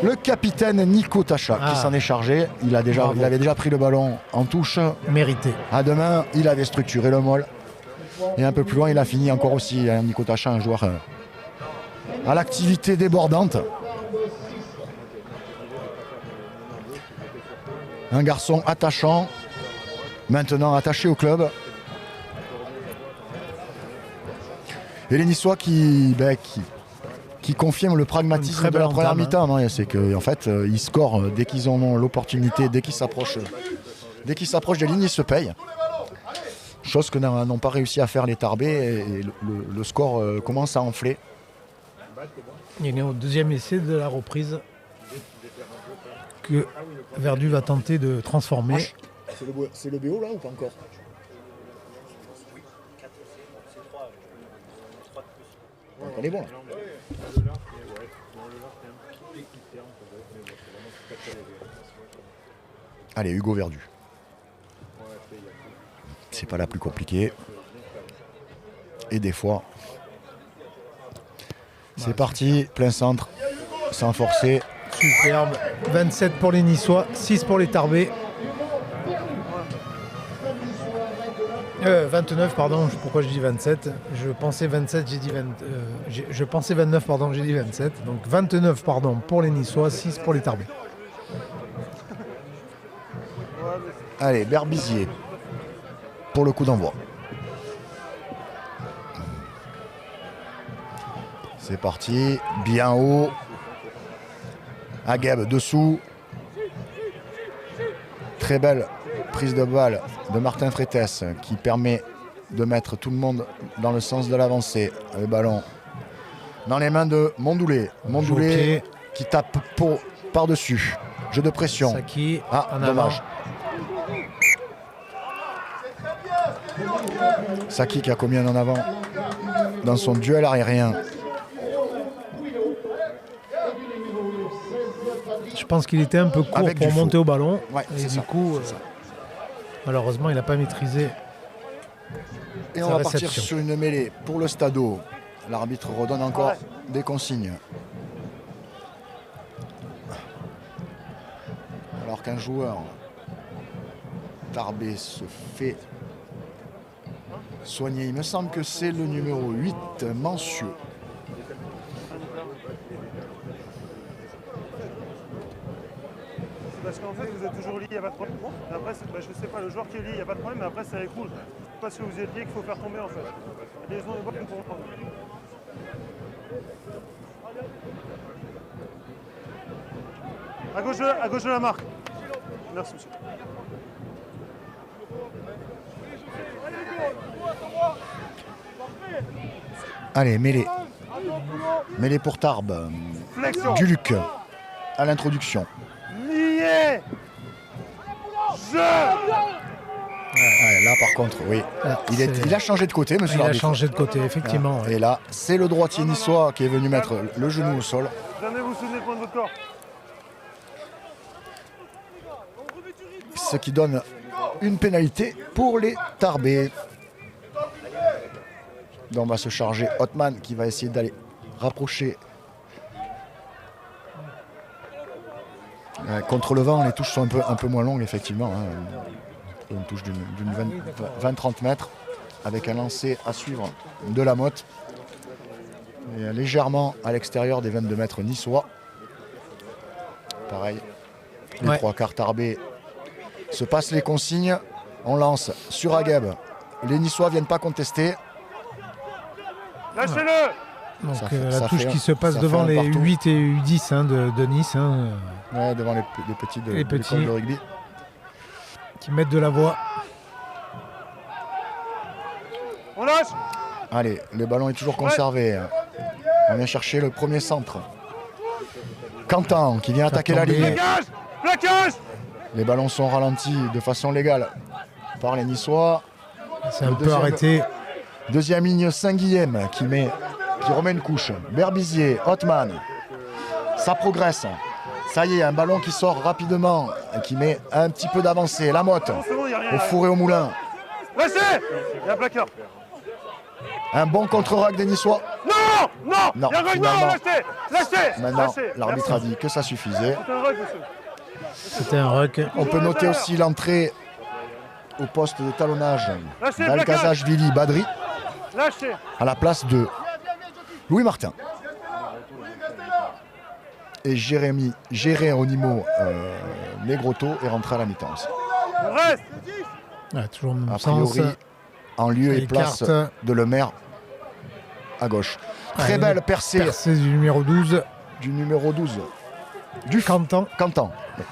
le capitaine Nico Tachin qui s'en est chargé. Il avait déjà pris le ballon en touche. Mérité. À deux mains, il avait structuré le molle. Et un peu plus loin, il a fini encore aussi. Nico Tachin, un joueur à l'activité débordante. Un garçon attachant, maintenant attaché au club. Et les Niçois qui confirment le pragmatisme de la première mi-temps. C'est qu'en fait, ils scorent dès qu'ils ont l'opportunité, dès qu'ils s'approchent des lignes, ils se payent. Chose que n'ont pas réussi à faire les Tarbais et le score commence à enfler. Il est au deuxième essai de la reprise que Verdu va tenter de transformer. C'est le BO là ou pas encore? On est bon là. Allez, Hugo Verdu. C'est pas la plus compliquée. Et des fois, c'est parti, plein centre, sans forcer. Superbe. 27 pour les Niçois, 6 pour les Tarbais. 29, pardon, pourquoi je dis 27? Je pensais 27, j'ai dit 20, je pensais 29, pardon, j'ai dit 27. Donc 29, pardon, pour les Niçois, 6 pour les Tarbais. Allez, Berbizier pour le coup d'envoi. C'est parti, bien haut. Agueb dessous. Très belle prise de balle de Martin Freites qui permet de mettre tout le monde dans le sens de l'avancée. Le ballon dans les mains de Mondoulet. Mondoulet qui tape par-dessus. Jeu de pression. Saki, dommage. Saki qui a commis un en avant dans son duel aérien. Je pense qu'il était un peu court pour monter au ballon. Ouais, et du coup, malheureusement, il n'a pas maîtrisé. Et on va partir sur une mêlée pour le Stadeau. L'arbitre redonne encore des consignes. Alors qu'un joueur Tarbé se fait soigner. Il me semble que c'est le numéro 8, Mancieux. Parce qu'en fait, vous êtes toujours lié, il n'y a pas de problème. Et après, je ne sais pas, le joueur qui est lié, il n'y a pas de problème, mais après, ça écroule. C'est parce que vous êtes lié qu'il faut faire tomber, en fait. Les liaisons est bonne pour reprendre. À gauche de la marque. Merci, monsieur. Allez, mêlée. Mêlée pour Tarbes. Flexion. Duluc à l'introduction. Nier. Là, par contre, oui. Il a changé de côté, monsieur l'arbitre. Il a changé de côté, effectivement. Et là, c'est le droitier niçois qui est venu mettre le genou au sol. Jamais vous souvenez le point de votre corps. Ce qui donne une pénalité pour les Tarbais. Donc on va se charger Hotman qui va essayer d'aller rapprocher. Contre le vent, les touches sont un peu moins longues, effectivement. Une touche d'une 20-30 mètres avec un lancer à suivre de la Motte. Et légèrement à l'extérieur des 22 mètres niçois. Pareil, les trois quarts Tarbais se passent les consignes. On lance sur Agueb. Les Niçois ne viennent pas contester. Lâchez-le. Donc la touche qui se passe devant les U8 et U10 de Nice. Ouais, devant les petits de l'école de rugby. qui mettent de la voix. On lâche. Allez, le ballon est toujours conservé. On vient chercher le premier centre. Quentin qui vient attaquer la ligne. Plaquage. Les ballons sont ralentis de façon légale par les Niçois. C'est un peu arrêté. Deuxième ligne, Saint-Guilhem qui remet une couche. Berbizier, Hotman. Ça progresse. Ça y est, un ballon qui sort rapidement et qui met un petit peu d'avancée. Lamotte au four et au moulin. Lâchez. Il y a un plaqueur. Un bon contre-rack des Niçois. Non, il y a un règlement, lâchez. Maintenant, l'arbitre a dit que ça suffisait. C'était un ruck. On peut noter aussi l'entrée au poste de talonnage d'Alcazashvili Badri à la place de Louis Martin. Et Geronimo Negrotto est rentré à la mi-temps aussi. Toujours a priori, en lieu et place cartes. de Lemaire à gauche. Très belle percée du numéro 12. Du Quentin.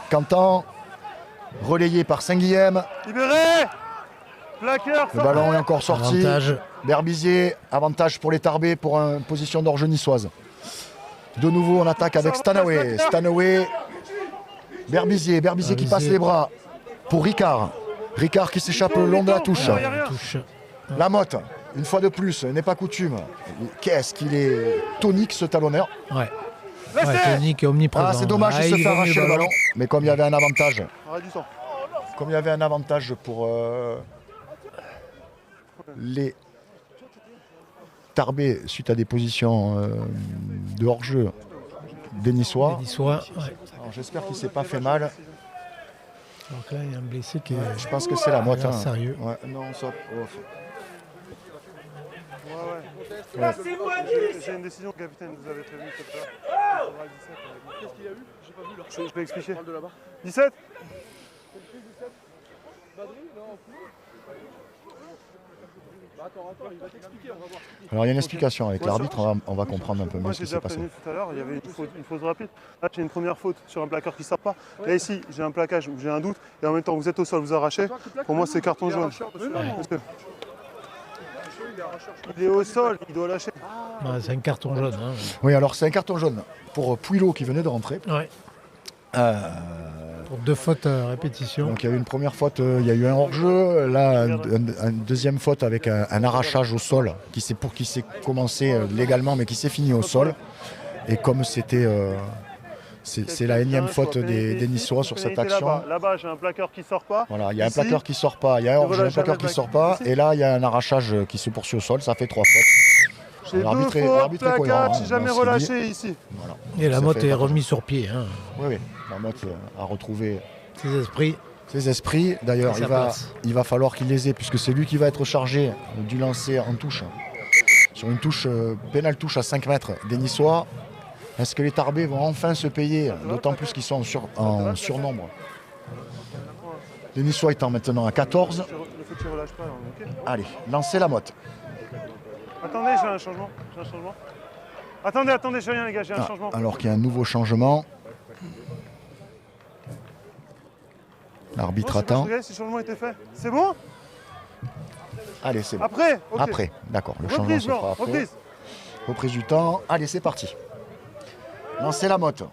Quentin, relayé par Saint-Guilhem. Libéré. Plaqueur. Le ballon est encore sorti. Avantage. Berbizier, avantage pour les Tarbés pour une position d'hors-jeu niçoise. De nouveau, on attaque avec Stanaway. Berbizier qui passe les bras pour Ricard. Ricard qui s'échappe le long de la touche. Lamotte, une fois de plus, n'est pas coutume. Qu'est-ce qu'il est tonique ce talonneur. Ouais, tonique et omniprésent. C'est dommage, il se fait arracher le ballon. Mais comme il y avait un avantage. Arrête du sang. Comme il y avait un avantage pour les Tarbés suite à des positions de hors-jeu des Niçois. J'espère qu'il ne s'est pas fait mal. Donc là, il y a un blessé qui est. Je pense que c'est Lamotte. Sérieux. Ouais, non, ça. J'ai une décision, capitaine, vous avez prévenu tout à l'heure. Qu'est-ce qu'il y a eu? J'ai pas vu là. Je peux expliquer. 17. Alors il y a une explication avec l'arbitre, on va comprendre un peu mieux ce qui s'est passé. Tout à l'heure, il y avait une faute rapide. Là, j'ai une première faute sur un placard qui ne sort pas. Là, ici, j'ai un plaquage où j'ai un doute. Et en même temps, vous êtes au sol, vous arrachez. Pour moi, c'est carton jaune. Il est au sol, il doit lâcher. C'est un carton jaune. Hein. Oui, alors c'est un carton jaune pour Pouilot qui venait de rentrer. Ouais. Pour 2 fautes à répétition. Donc il y a eu une première faute, il y a eu un hors-jeu, là une deuxième faute avec un arrachage au sol qui s'est commencé légalement mais qui s'est fini au sol. Et comme c'était c'est la énième faute des Niçois sur cette action. Là-bas, j'ai un plaqueur qui sort pas. Voilà, il y a un plaqueur qui sort pas, il y a un plaqueur qui sort pas, et là il y a un arrachage qui se poursuit au sol, ça fait 3 fautes. L'arbitre est cohérent. J'ai jamais relâché ici. Voilà. Et Lamotte est remis sur pied. Hein. Oui, Lamotte a retrouvé ses esprits. D'ailleurs, il va falloir qu'il les ait, puisque c'est lui qui va être chargé du lancer en touche. Sur une touche, pénale touche à 5 mètres des Niçois. Est-ce que les Tarbés vont enfin se payer, d'autant plus qu'ils sont en surnombre. Les Niçois étant maintenant à 14. Allez, lancez Lamotte. Attendez, j'ai un changement. Attendez, j'ai rien les gars, j'ai un changement. Alors qu'il y a un nouveau changement. L'arbitre attend. Si le changement était fait, c'est bon? Allez, c'est bon. Après, okay. Après, d'accord. Le changement se fera après. Reprise du temps. Allez, c'est parti. Lancez Lamotte.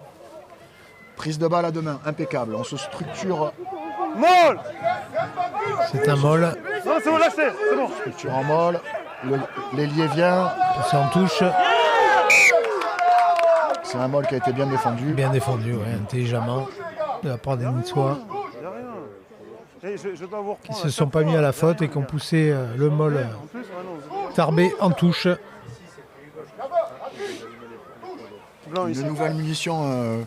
Prise de balle à 2 mains, impeccable. On se structure. Molle. C'est un molle. Non, c'est bon, lâchez, c'est bon. Structure en molle. L'ailier vient. C'est en touche. C'est un molle qui a été bien défendu. Bien défendu, ouais, intelligemment. De la part des Niçois. Qui ne se sont pas mis à la faute et qui ont poussé le molle Tarbé en touche. Une nouvelle munition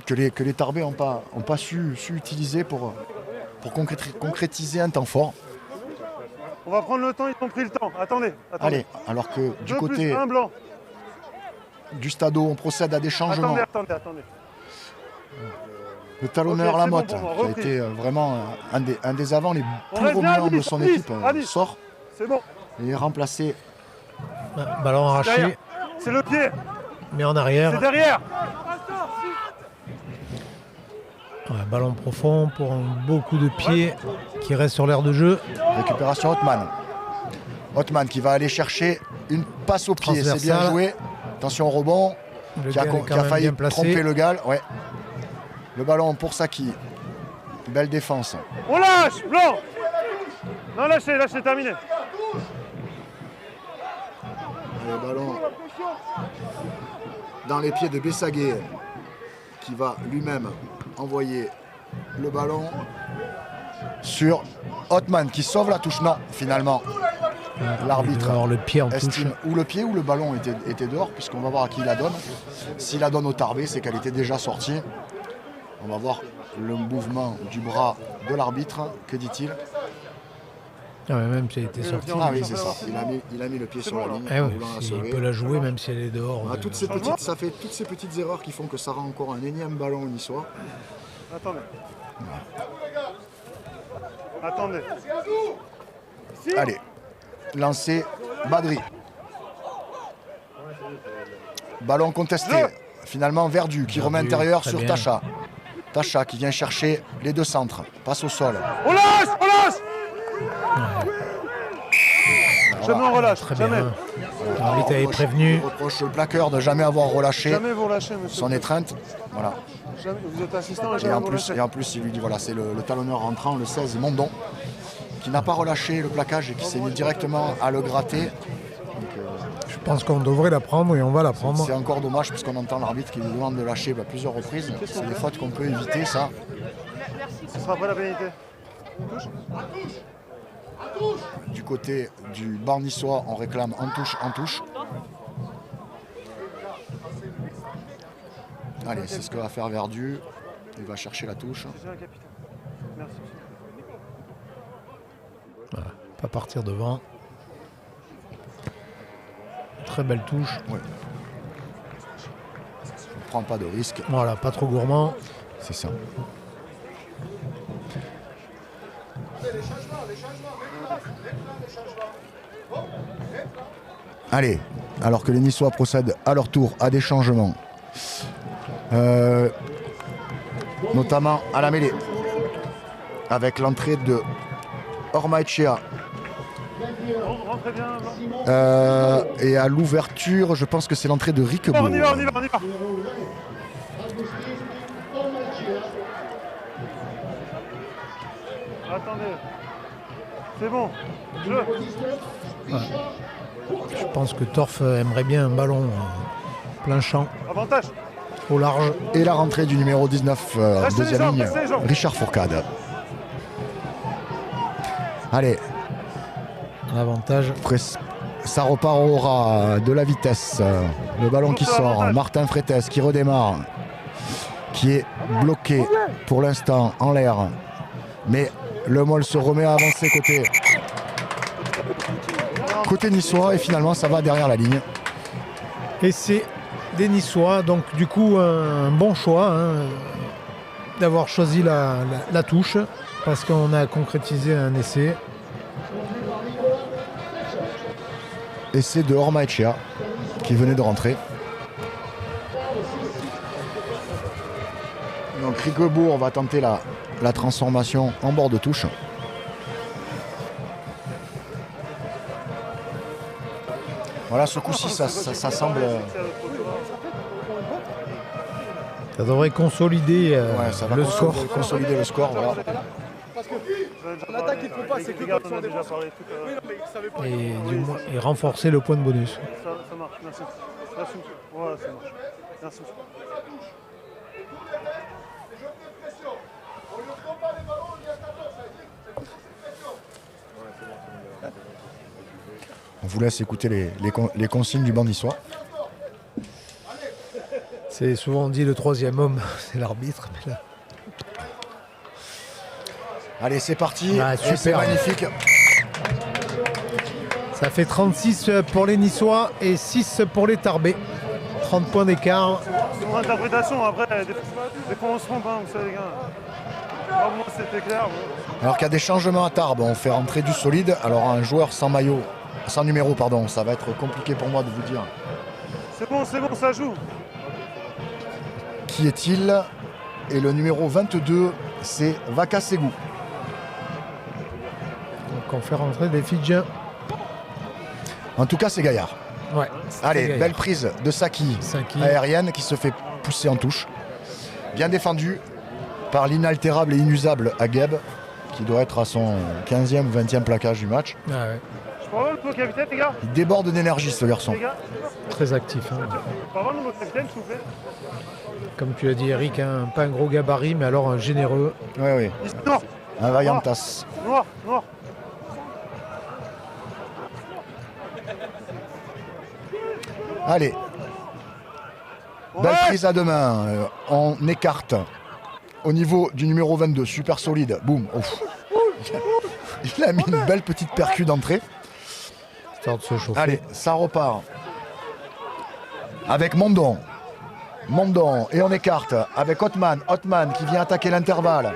que les Tarbés n'ont pas su utiliser pour concrétiser un temps fort. On va prendre le temps, ils ont pris le temps. Attendez. Allez, alors que du côté du Stadeau, on procède à des changements. Attendez. Le talonneur Lamotte, qui a été vraiment un des avants les plus remuants de son équipe, sort et est remplacé. Ballon arraché. C'est le pied. Mais en arrière. C'est derrière. Ouais, ballon profond pour un beau coup de pied qui reste sur l'aire de jeu. Récupération Othman. Othman qui va aller chercher une passe au pied. C'est bien joué. Attention au rebond. Qui a failli tromper Le Gall. Ouais. Le ballon pour Saki. Belle défense. On lâche, Blanc. Non, lâchez, terminé. Le ballon dans les pieds de Bessaguet qui va lui-même envoyer le ballon sur Othman qui sauve la touche. Non, finalement, l'arbitre le pied en estime touche. ou le pied ou le ballon était dehors, puisqu'on va voir à qui il la donne. S'il la donne au Tarbé, c'est qu'elle était déjà sortie. On va voir le mouvement du bras de l'arbitre. Que dit-il? Ah ouais, même si elle était sortie. Ah oui, c'est ça. Il a mis le pied sur la ligne. Eh ouais, il peut la jouer même si elle est dehors. Ça fait toutes ces petites erreurs qui font que ça rend encore un énième ballon au niçois. Attendez. Attendez. Allez, lancé Badri. Ballon contesté. Finalement Verdu qui remet intérieur sur bien. Tacha. Tacha qui vient chercher les deux centres. Passe au sol. On lâche. Jamais on relâche. Très Jamais. bien. L'arbitre avait prévenu. Reproche le plaqueur de jamais avoir relâché Jamais vous relâchez, monsieur. son étreinte. Voilà. Jamais. Vous êtes assistant et jamais vous relâchez. Et en plus, il lui dit voilà, c'est le talonneur rentrant, le 16 Mondon, qui n'a pas relâché le plaquage et qui s'est mis directement à le gratter. Je pense qu'on devrait la prendre et on va la prendre. C'est encore dommage puisqu'on entend l'arbitre qui lui demande de lâcher à plusieurs reprises. C'est des fautes qu'on peut éviter, ça. Ce sera après la pénalité. Du côté du banc niçois, on réclame en touche. Allez, c'est ce que va faire Verdu. Il va chercher la touche. Voilà, pas partir devant. Très belle touche. Ouais. On prend pas de risque. Voilà, pas trop gourmand. C'est ça. Allez, alors que les Niçois procèdent à leur tour à des changements, notamment à la mêlée, avec l'entrée de Ormaechea. Et à l'ouverture, je pense que c'est l'entrée de Riquebourg. On y va. Attendez. C'est bon. Ouais. Je pense que Torf aimerait bien un ballon plein champ. Avantage. Au large. Et la rentrée du numéro 19, deuxième ligne, Richard Fourcade. Allez. L'avantage. Ça repart au ras, de la vitesse. Le ballon qui sort. Martin Freites qui redémarre. Qui est bloqué pour l'instant en l'air. Mais le Mol se remet à avancer côté niçois. Et finalement, ça va derrière la ligne. Et c'est des Niçois. Donc du coup, un bon choix d'avoir choisi la touche. Parce qu'on a concrétisé un essai. Essai de Ormaechea qui venait de rentrer. Donc Riquebourg va tenter la transformation en bord de touche. Voilà, ce coup-ci, ça semble... Ça devrait consolider ça va le score. Consolider le score, voilà. L'attaque, il ne faut pas, c'est que quand on a déjà parlé. Et renforcer le point de bonus. Ça marche, merci. Voilà, ça marche. Merci. On vous laisse écouter les consignes du banc niçois. C'est souvent dit le troisième homme, c'est l'arbitre. Mais là... Allez, c'est parti. Ah, super. C'est magnifique. Ça fait 36 pour les Niçois et 6 pour les Tarbais. 30 points d'écart. C'est mon interprétation, après, des fois on se trompe, vous savez les gars. Moi c'était clair. Alors qu'il y a des changements à Tarbes, on fait rentrer du solide. Alors un joueur sans maillot, sans numéro, pardon, ça va être compliqué pour moi de vous dire. C'est bon, ça joue. Qui est-il? Et le numéro 22, c'est Vakasegu. Donc on fait rentrer des Fidjiens. En tout cas, c'est Gaillard. Ouais, allez, Gaillard. belle prise de Saki aérienne qui se fait pousser en touche. Bien défendu par l'inaltérable et inusable Ageb, qui doit être à son 15e ou 20e plaquage du match. Ah ouais. Je peux avoir le mot capitaine, les gars? Il déborde d'énergie, ce garçon. Les gars, Très actif. Hein. je peux avoir le mot capitaine, s'il vous plaît? Comme tu l'as dit, Eric, hein, pas un gros gabarit, mais alors un généreux. Oui, oui. Noir. Un vaillant tasse. Noir, noir. Allez. Belle prise à deux mains. On écarte au niveau du numéro 22. Super solide. Boum. Ouf. Il a mis une belle petite percu d'entrée. Histoire de se chauffer. Allez, ça repart. Avec Mondon. Mondon. Et on écarte avec Hotman. Hotman qui vient attaquer l'intervalle.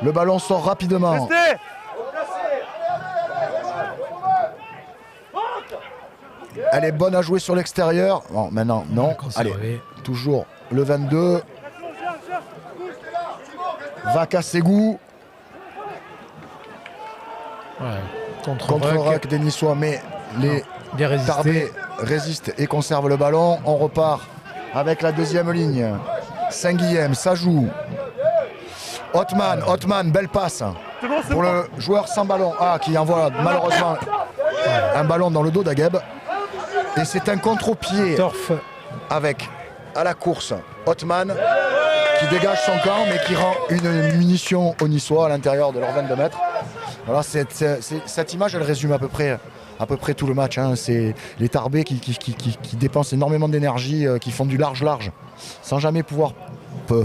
Le ballon sort rapidement. Restez. Elle est bonne à jouer sur l'extérieur. Bon, maintenant, non. Conservé. Allez, toujours le 22. Vakasegu. Ouais. Contre-rack des Niçois, mais les bien résisté. Tarbais résistent et conservent le ballon. On repart avec la deuxième ligne. Saint-Guilhem, ça joue. Hotman, belle passe pour le joueur sans ballon. Ah, qui envoie malheureusement un ballon dans le dos d'Ageb. Et c'est un contre-pied avec à la course Hotman qui dégage son camp mais qui rend une munition aux Niçois à l'intérieur de leurs 22 mètres. Voilà, cette image elle résume à peu près tout le match. Hein. C'est les Tarbais qui dépensent énormément d'énergie, qui font du large sans jamais pouvoir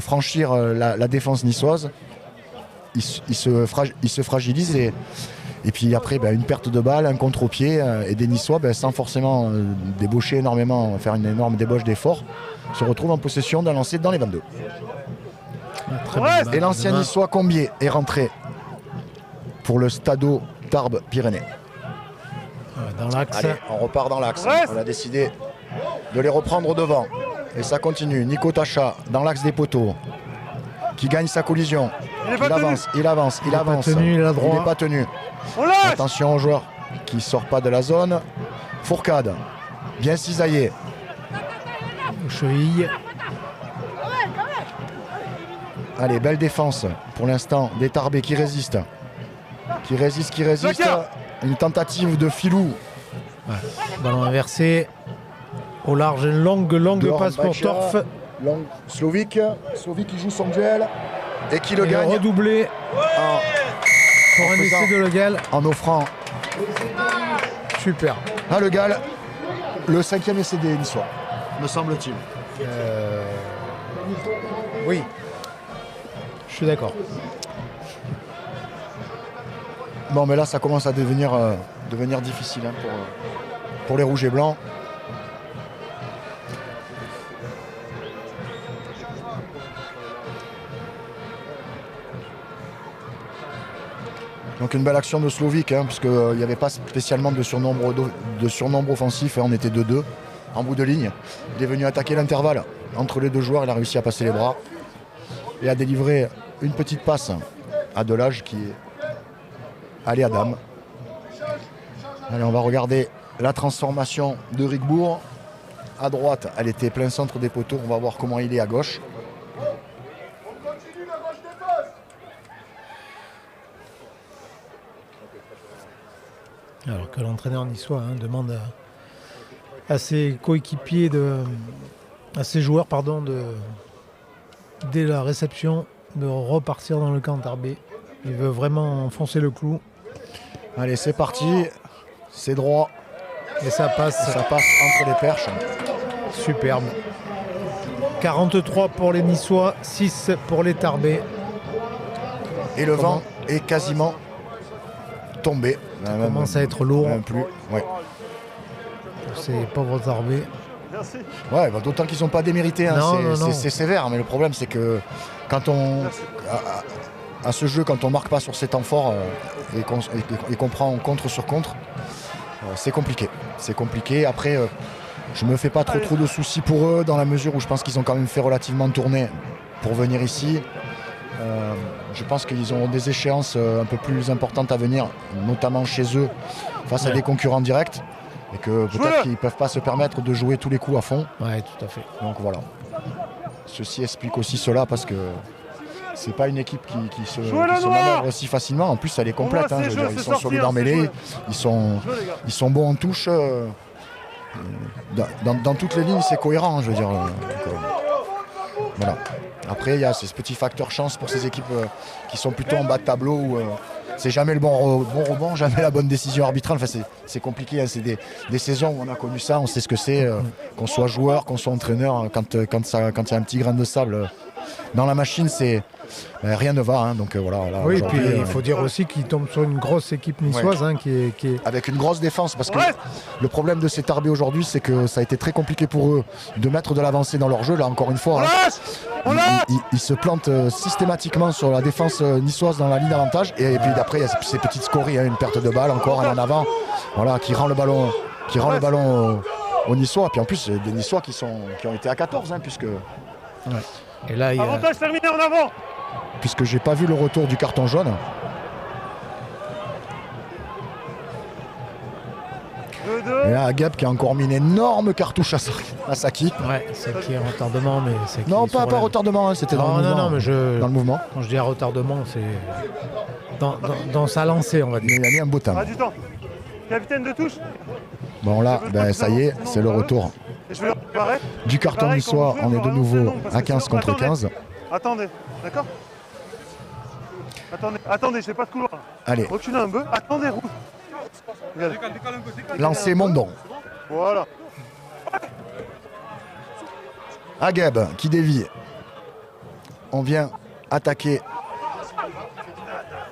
franchir la défense niçoise. Ils se fragilisent et puis après une perte de balle, un contre-pied et des Niçois sans forcément débaucher énormément, faire une énorme débauche d'effort, se retrouvent en possession d'un lancer dans les 22. Et l'ancien Niçois Combier est rentré pour le Stadeau Tarbes Pyrénées. Dans l'axe. Allez, on repart dans l'axe. On a décidé de les reprendre devant. Et ça continue. Nico Tacha dans l'axe des poteaux qui gagne sa collision. Il avance. Il n'est pas tenu. Attention aux joueurs qui ne sortent pas de la zone. Fourcade, bien cisaillé. Cheville. Allez, belle défense pour l'instant des Tarbais qui résistent. Qui résistent. Une tentative de Filou. Ouais. Ballon inversé. Au large, une longue passe pour Torf. Slovic qui joue son duel et qui le gagne. Redoublé pour un essai de Le Gall. En offrant. Super. Le Gall, le 5e essai des Niçois, me semble-t-il. Oui. Je suis d'accord. Bon, mais là, ça commence à devenir difficile pour les Rouges et Blancs. Donc une belle action de Slovic, puisqu'il n'y avait pas spécialement de surnombre offensif, on était 2-2 en bout de ligne. Il est venu attaquer l'intervalle entre les deux joueurs, il a réussi à passer les bras et à délivrer une petite passe à Delage qui est allé à dame. Allez, on va regarder la transformation de Rigbourg. À droite, elle était plein centre des poteaux, on va voir comment il est à gauche. Alors que l'entraîneur niçois demande à ses coéquipiers, à ses joueurs, dès la réception, de repartir dans le camp Tarbais. Il veut vraiment enfoncer le clou. Allez, c'est parti. C'est droit. Et ça passe. Ça passe entre les perches. Superbe. 43 pour les Niçois, 6 pour les Tarbais. Et le vent est quasiment tombé. Ça commence à être lourd. Plus. Ouais. Pour ces pauvres Tarbais. Merci. Ouais, d'autant qu'ils n'ont pas démérité. C'est sévère, mais le problème c'est que quand on à ce jeu, quand on marque pas sur ces temps forts et qu'on prend contre sur contre, c'est compliqué. C'est compliqué. Après, je me fais pas trop de soucis pour eux dans la mesure où je pense qu'ils ont quand même fait relativement tourner pour venir ici. Je pense qu'ils ont des échéances un peu plus importantes à venir, notamment chez eux, face à des concurrents directs. Et que peut-être qu'ils ne peuvent pas se permettre de jouer tous les coups à fond. Ouais, tout à fait. Donc voilà. Ceci explique aussi cela parce que c'est pas une équipe qui se manœuvre aussi facilement. En plus, elle est complète. Hein, je veux dire, ils sont solides en mêlée, ils sont bons en touche. Dans toutes les lignes, c'est cohérent. Je veux dire. Voilà. Après, il y a ces petits facteurs chance pour ces équipes qui sont plutôt en bas de tableau où c'est jamais le bon rebond, jamais la bonne décision arbitrale. Enfin, c'est compliqué. Hein. C'est des saisons où on a connu ça, on sait ce que c'est, qu'on soit joueur, qu'on soit entraîneur. Quand il y a un petit grain de sable dans la machine, rien ne va. Hein. Donc voilà. Là, oui, et puis il faut dire aussi qu'ils tombent sur une grosse équipe niçoise hein, qui est... Avec une grosse défense. Parce que le problème de ces Tarbés aujourd'hui, c'est que ça a été très compliqué pour eux de mettre de l'avancée dans leur jeu. Là, encore une fois, ils se plantent systématiquement sur la défense niçoise dans la ligne d'avantage. Et puis d'après, il y a ces petites scories, hein, une perte de balle encore en avant, voilà, qui rend le ballon aux Niçois. Puis en plus, des Niçois qui ont été à 14, hein, puisque... Ouais. Et là, avantage terminé en avant. Puisque j'ai pas vu le retour du carton jaune. Et là, Ageb qui a encore mis une énorme cartouche à Saki. Ouais, c'est qui est retardement, mais c'est qui non, pas retardement, hein, c'était dans le mouvement. Non, mais dans le mouvement. Quand je dis retardement, c'est dans sa lancée, on va dire. Il a mis un beau temps. Du temps. Capitaine de touche. Bon là, ça y est, c'est le retour. Du carton niçois, on est de nouveau à 15 contre 15. Attendez, d'accord. Attendez, je n'ai pas de couloir. Allez. Reculez un peu. Attendez, roule. Lancer Mondon. Voilà. Ageb qui dévie. On vient attaquer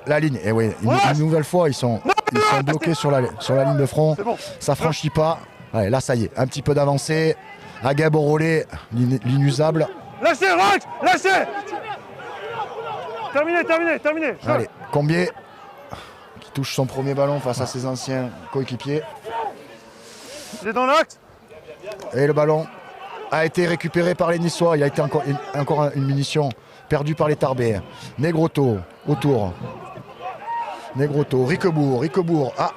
la ligne. Et oui, une nouvelle fois, ils sont bloqués sur la ligne de front. Ça franchit pas. Allez, là, ça y est, un petit peu d'avancée. Ageb au relais, l'inusable. Lâchez, Rox, lâchez. Terminé. Allez, Combier qui touche son premier ballon face à ses anciens coéquipiers. Il est dans l'axe. Et le ballon a été récupéré par les Niçois. Il a été encore une munition perdue par les Tarbés. Negroto autour. Negroto, Riquebourg. Ah,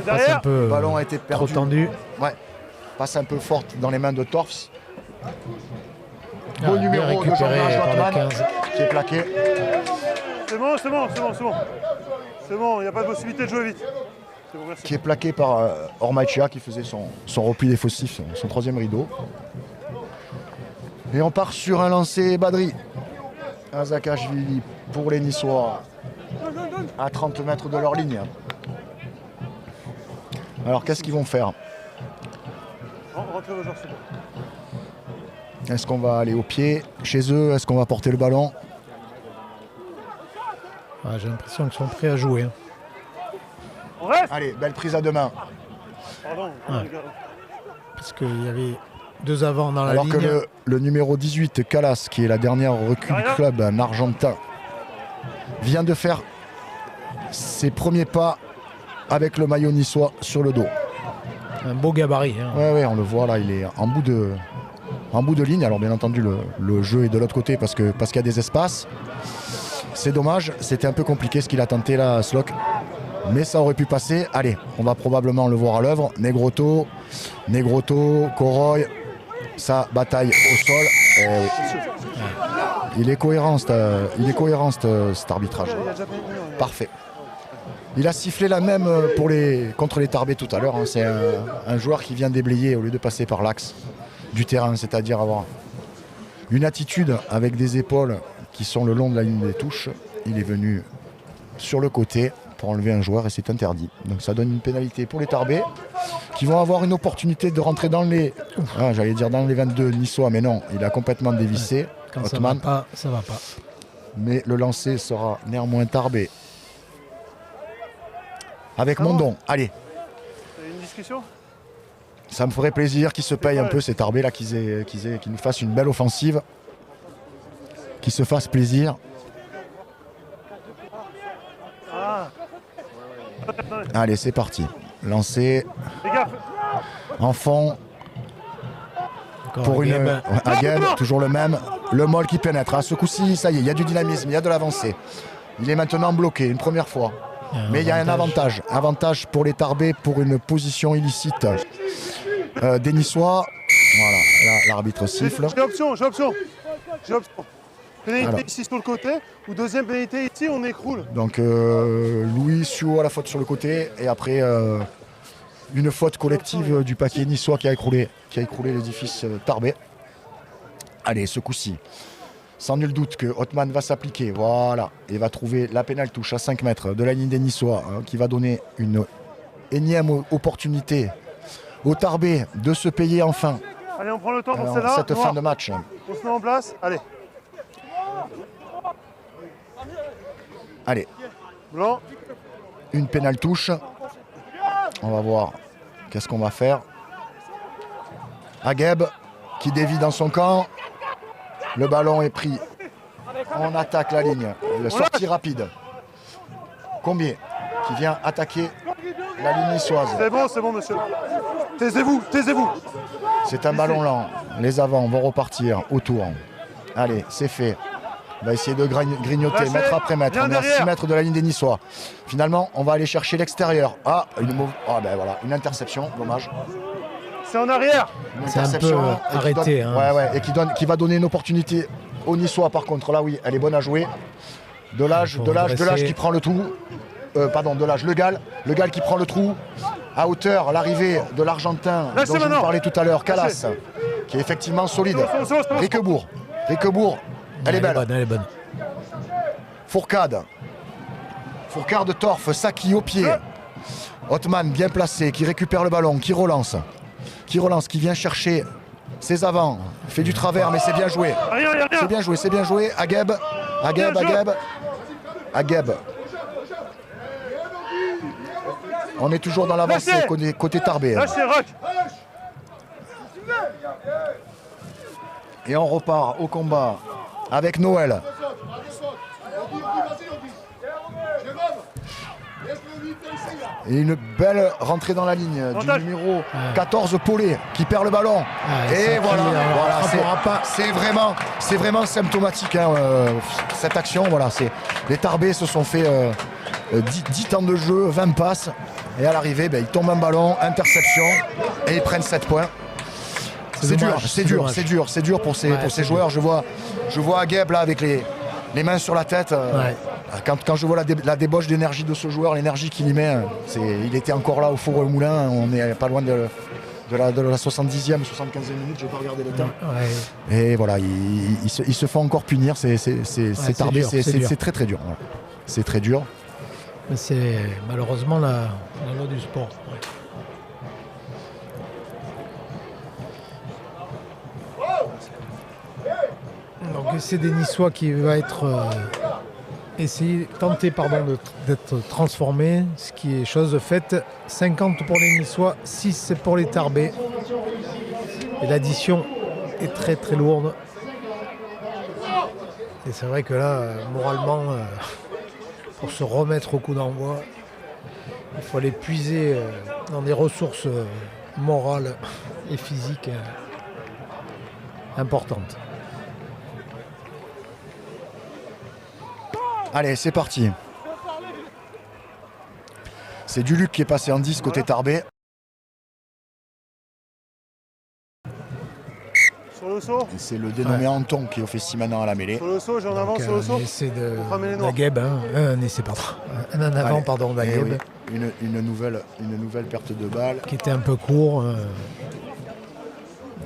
un peu, le ballon a été perdu. Trop tendu. Ouais. Passe un peu forte dans les mains de Torfs. Beau numéro de Jean-Marc qui est plaqué. C'est bon, il n'y a pas de possibilité de jouer vite. Bon, qui est plaqué par Ormaechia qui faisait son repli défensif, son troisième rideau. Et on part sur un lancer Badri. Azakashvili pour les Niçois à 30 mètres de leur ligne. Alors qu'est-ce qu'ils vont faire? Est-ce qu'on va aller au pied chez eux? Est-ce qu'on va porter le ballon? J'ai l'impression qu'ils sont prêts à jouer. Hein. Allez, belle prise à deux mains. Parce qu'il y avait deux avants dans la ligne. Alors que le numéro 18, Calas, qui est la dernière recrue du club, un Argentin, vient de faire ses premiers pas avec le maillot niçois sur le dos. Un beau gabarit. Hein. Ouais, on le voit là, il est en bout de ligne. Alors bien entendu, le jeu est de l'autre côté parce qu'il y a des espaces. C'est dommage, c'était un peu compliqué ce qu'il a tenté là, Slok. Mais ça aurait pu passer. Allez, on va probablement le voir à l'œuvre. Negroto, Coroy, ça bataille au sol. Oui. Il est cohérent cet arbitrage. Parfait. Il a sifflé la même contre les Tarbés tout à l'heure. Hein. C'est un joueur qui vient déblayer au lieu de passer par l'axe du terrain, c'est-à-dire avoir une attitude avec des épaules qui sont le long de la ligne des touches. Il est venu sur le côté pour enlever un joueur et c'est interdit. Donc ça donne une pénalité pour les Tarbés qui vont avoir une opportunité de rentrer dans les... j'allais dire dans les 22 niçois, mais non, il a complètement dévissé. Quand ça va pas. Mais le lancer sera néanmoins Tarbé. Avec Mondon, allez. Une discussion? Ça me ferait plaisir qu'ils se payent un peu ces Tarbés là, qu'ils nous fassent une belle offensive. Qu'ils se fassent plaisir. Allez, c'est parti. Lancé. En fond. pour une Ageb, toujours le même. Le Moll qui pénètre. À ce coup-ci, ça y est, il y a du dynamisme, il y a de l'avancée. Il est maintenant bloqué une première fois. Mais il y a un avantage. Avantage pour les Tarbais pour une position illicite des Niçois. Voilà, là, l'arbitre siffle. J'ai option. Pénalité ici sur le côté, ou deuxième pénalité ici, on écroule. Donc Louis Suo à la faute sur le côté, et après une faute collective du paquet niçois qui a écroulé l'édifice Tarbais. Allez, ce coup-ci, sans nul doute que Othman va s'appliquer, voilà, et va trouver la pénale touche à 5 mètres de la ligne des Niçois, qui va donner une énième opportunité aux Tarbais de se payer enfin. Allez, on prend le temps pour celle-là. Cette fin de match. On se met en place, allez. Allez. Blanc. Une pénale touche. On va voir qu'est-ce qu'on va faire. Ageb qui dévie dans son camp. Le ballon est pris. On attaque la ligne. La sortie rapide. Combier qui vient attaquer la ligne niçoise. C'est bon, monsieur. Taisez-vous. C'est un ballon lent. Les avants vont repartir autour. Allez, c'est fait. On va essayer de grignoter, lâchez, mètre après mètre. On est à 6 mètres de la ligne des Niçois. Finalement, on va aller chercher l'extérieur. Une interception, dommage. C'est en arrière. C'est un peu arrêté. Et qui va donner une opportunité aux Niçois par contre. Là, oui, elle est bonne à jouer. Delage qui prend le trou. Le Gall qui prend le trou. À hauteur, l'arrivée de l'Argentin dont je vous parlais tout à l'heure, Calas, qui est effectivement solide. Riquebourg, elle est belle. Fourcade de Torf, Saki au pied. Othman bien placé, qui récupère le ballon, qui relance, qui vient chercher ses avants, fait du travers, mais c'est bien joué. C'est bien joué. Ageb. On est toujours dans l'avancée côté Tarbais. Et on repart au combat avec Noël. Et une belle rentrée dans la ligne du numéro 14 Paulet qui perd le ballon. Et voilà, c'est vraiment symptomatique cette action. Voilà, les Tarbais se sont fait 10 temps de jeu, 20 passes. Et à l'arrivée, ils tombent un ballon, interception, et ils prennent 7 points. C'est dur pour ces joueurs. Je vois Ageb là avec les mains sur la tête. Quand je vois la débauche d'énergie de ce joueur, l'énergie qu'il y met, il était encore là au four au moulin. On n'est pas loin de la 70e, 75e minute, je n'ai pas regardé le temps. Et voilà, ils se font encore punir. C'est Tarbais, c'est très dur. Voilà. C'est très dur. Mais c'est malheureusement la loi du sport. Donc c'est des Niçois qui va être tenté d'être transformé, ce qui est chose faite. 50 pour les Niçois, 6 pour les Tarbais. Et l'addition est très très lourde. Et c'est vrai que là, moralement, pour se remettre au coup d'envoi, il faut aller puiser dans des ressources morales et physiques importantes. Allez, c'est parti. C'est Duluc qui est passé en 10 côté Tarbais. Sur le saut. Et c'est le dénommé Anton qui est officie maintenant à la mêlée. Sur le saut, j'en avance sur le saut. Un essai d'Ageb, un essai, pardon. Un en avant, pardon, d'Ageb. Oui. Une nouvelle perte de balle. Qui était un peu court.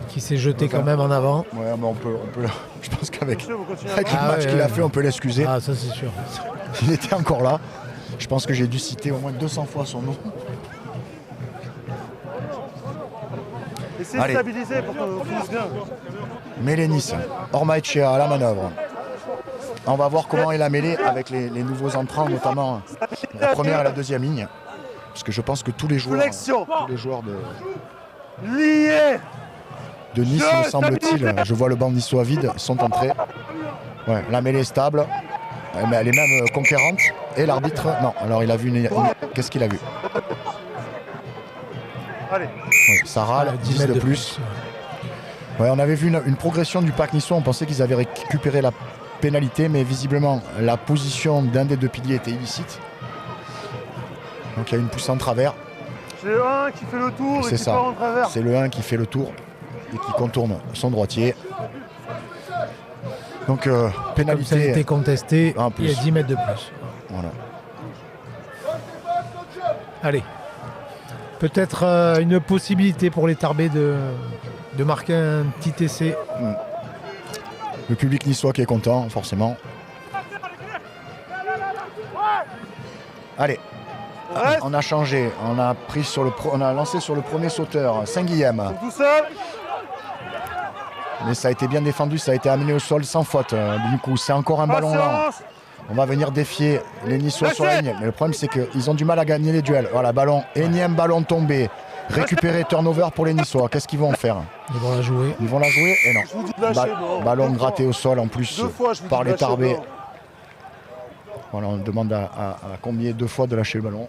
Qui s'est jeté quand même en avant. Ouais, mais on peut je pense qu'avec le match qu'il a fait, on peut l'excuser. Ah, ça c'est sûr. Il était encore là. Je pense que j'ai dû citer au moins 200 fois son nom. Essayez de stabiliser pour qu'on finisse bien. Mélénis, Ormaechea à la manœuvre. On va voir comment est la mêlée avec les nouveaux entrants, notamment la première et la deuxième ligne. Parce que je pense que tous les joueurs de Nice, me semble-t-il, je vois le banc niçois vide, sont entrés. Ouais, la mêlée est stable, mais elle est même conquérante. Et l'arbitre, non, alors il a vu qu'est-ce qu'il a vu? Allez. Oui, ça râle, 10 de plus. Ouais, on avait vu une progression du pack niçois, on pensait qu'ils avaient récupéré la pénalité, mais visiblement la position d'un des deux piliers était illicite. Donc il y a une poussée en travers. C'est le 1 qui fait le tour et qui part en travers. C'est le 1 qui fait le tour et qui contourne son droitier. Donc pénalité. Comme ça a été contesté, en il y a 10 mètres de plus. Voilà. Allez. Peut-être une possibilité pour les Tarbais de marquer un petit essai. Le public niçois qui est content, forcément. Allez. On a changé, on a lancé sur le premier sauteur, Saint-Guilhem. Tout seul. Mais ça a été bien défendu, ça a été amené au sol sans faute. Du coup, c'est encore un ballon lent. On va venir défier les Niçois sur la ligne. Mais le problème, c'est qu'ils ont du mal à gagner les duels. Voilà, énième ballon tombé. Récupéré, turnover pour les Niçois. Qu'est-ce qu'ils vont faire? Ils vont la jouer. Ils vont la jouer et non. Ballon gratté au sol en plus par les Tarbais. Voilà, on demande à combien 2 fois de lâcher le ballon.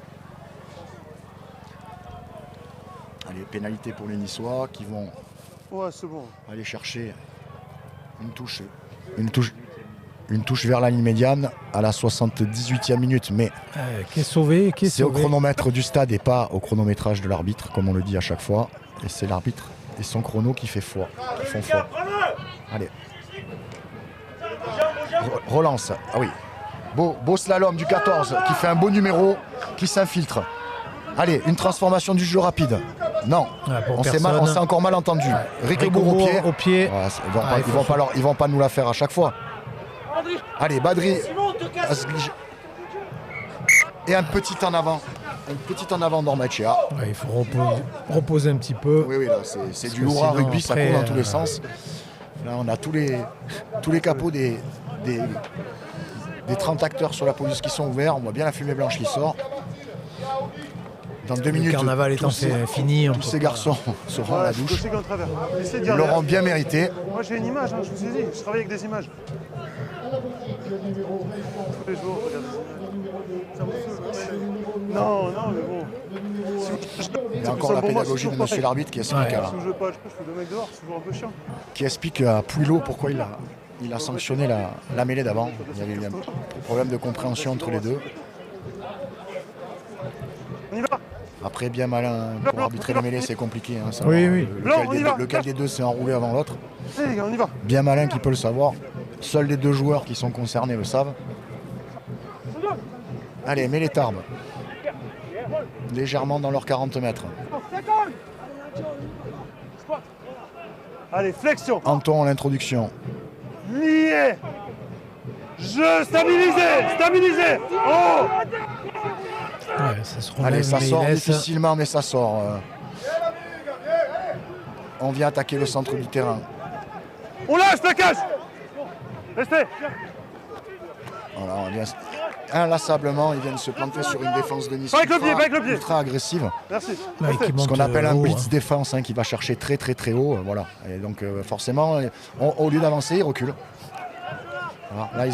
Allez, pénalité pour les Niçois qui vont aller chercher une touche vers la ligne médiane à la 78e minute. Mais qui est sauvé, c'est au chronomètre du stade et pas au chronométrage de l'arbitre, comme on le dit à chaque fois. Et c'est l'arbitre et son chrono qui font foi. Allez. Relance. Ah oui. Beau slalom du 14 qui fait un beau numéro, qui s'infiltre. Allez, une transformation du jeu rapide. Non, on s'est encore mal entendu. Riquebourg au pied. Ouais, ils vont pas nous la faire à chaque fois. Allez, Badri. Et un petit en avant. Un petit en avant d'Ormachea. Ouais, il faut reposer un petit peu. Oui, là, c'est du lourd à rugby, ça court dans tous les sens. Là, on a tous les capots des 30 acteurs sur la police qui sont ouverts. On voit bien la fumée blanche qui sort. Dans 2 minutes, le carnaval étant fini, tous ces garçons seront à la douche. Ils Ils l'auront bien mérité. Moi j'ai une image, je vous ai dit, je travaille avec des images. Tous les jours, regardez ces images. Non, mais bon. Il y a encore la pédagogie de monsieur l'arbitre qui explique, Si je veux pas, je fais 2 mecs dehors, c'est toujours un peu chiant. Qui explique à Pouillot pourquoi il a sanctionné la mêlée d'avant. Il y avait eu un problème de compréhension entre les deux. On y va. Après, bien malin pour arbitrer la mêlée, c'est compliqué. Hein, oui. Lequel des deux s'est enroulé avant l'autre. Allez, on y va. Bien malin qui peut le savoir. Seuls les 2 joueurs qui sont concernés le savent. Allez, mets les Tarbes. Légèrement dans leurs 40 mètres. Allez, flexion. Anton, l'introduction. Lié. Je stabilisé. Oh. Ouais, ça se relève, allez, ça sort laisse... difficilement, mais ça sort. On vient attaquer le centre du terrain. On lâche la cage. Restez. Voilà, on vient... Inlassablement, ils viennent se planter sur une défense de Nice ultra agressive. Merci. Ce qu'on appelle un blitz défense, qui va chercher très haut. Voilà. Et donc forcément, au lieu d'avancer, ils reculent. Voilà. Là,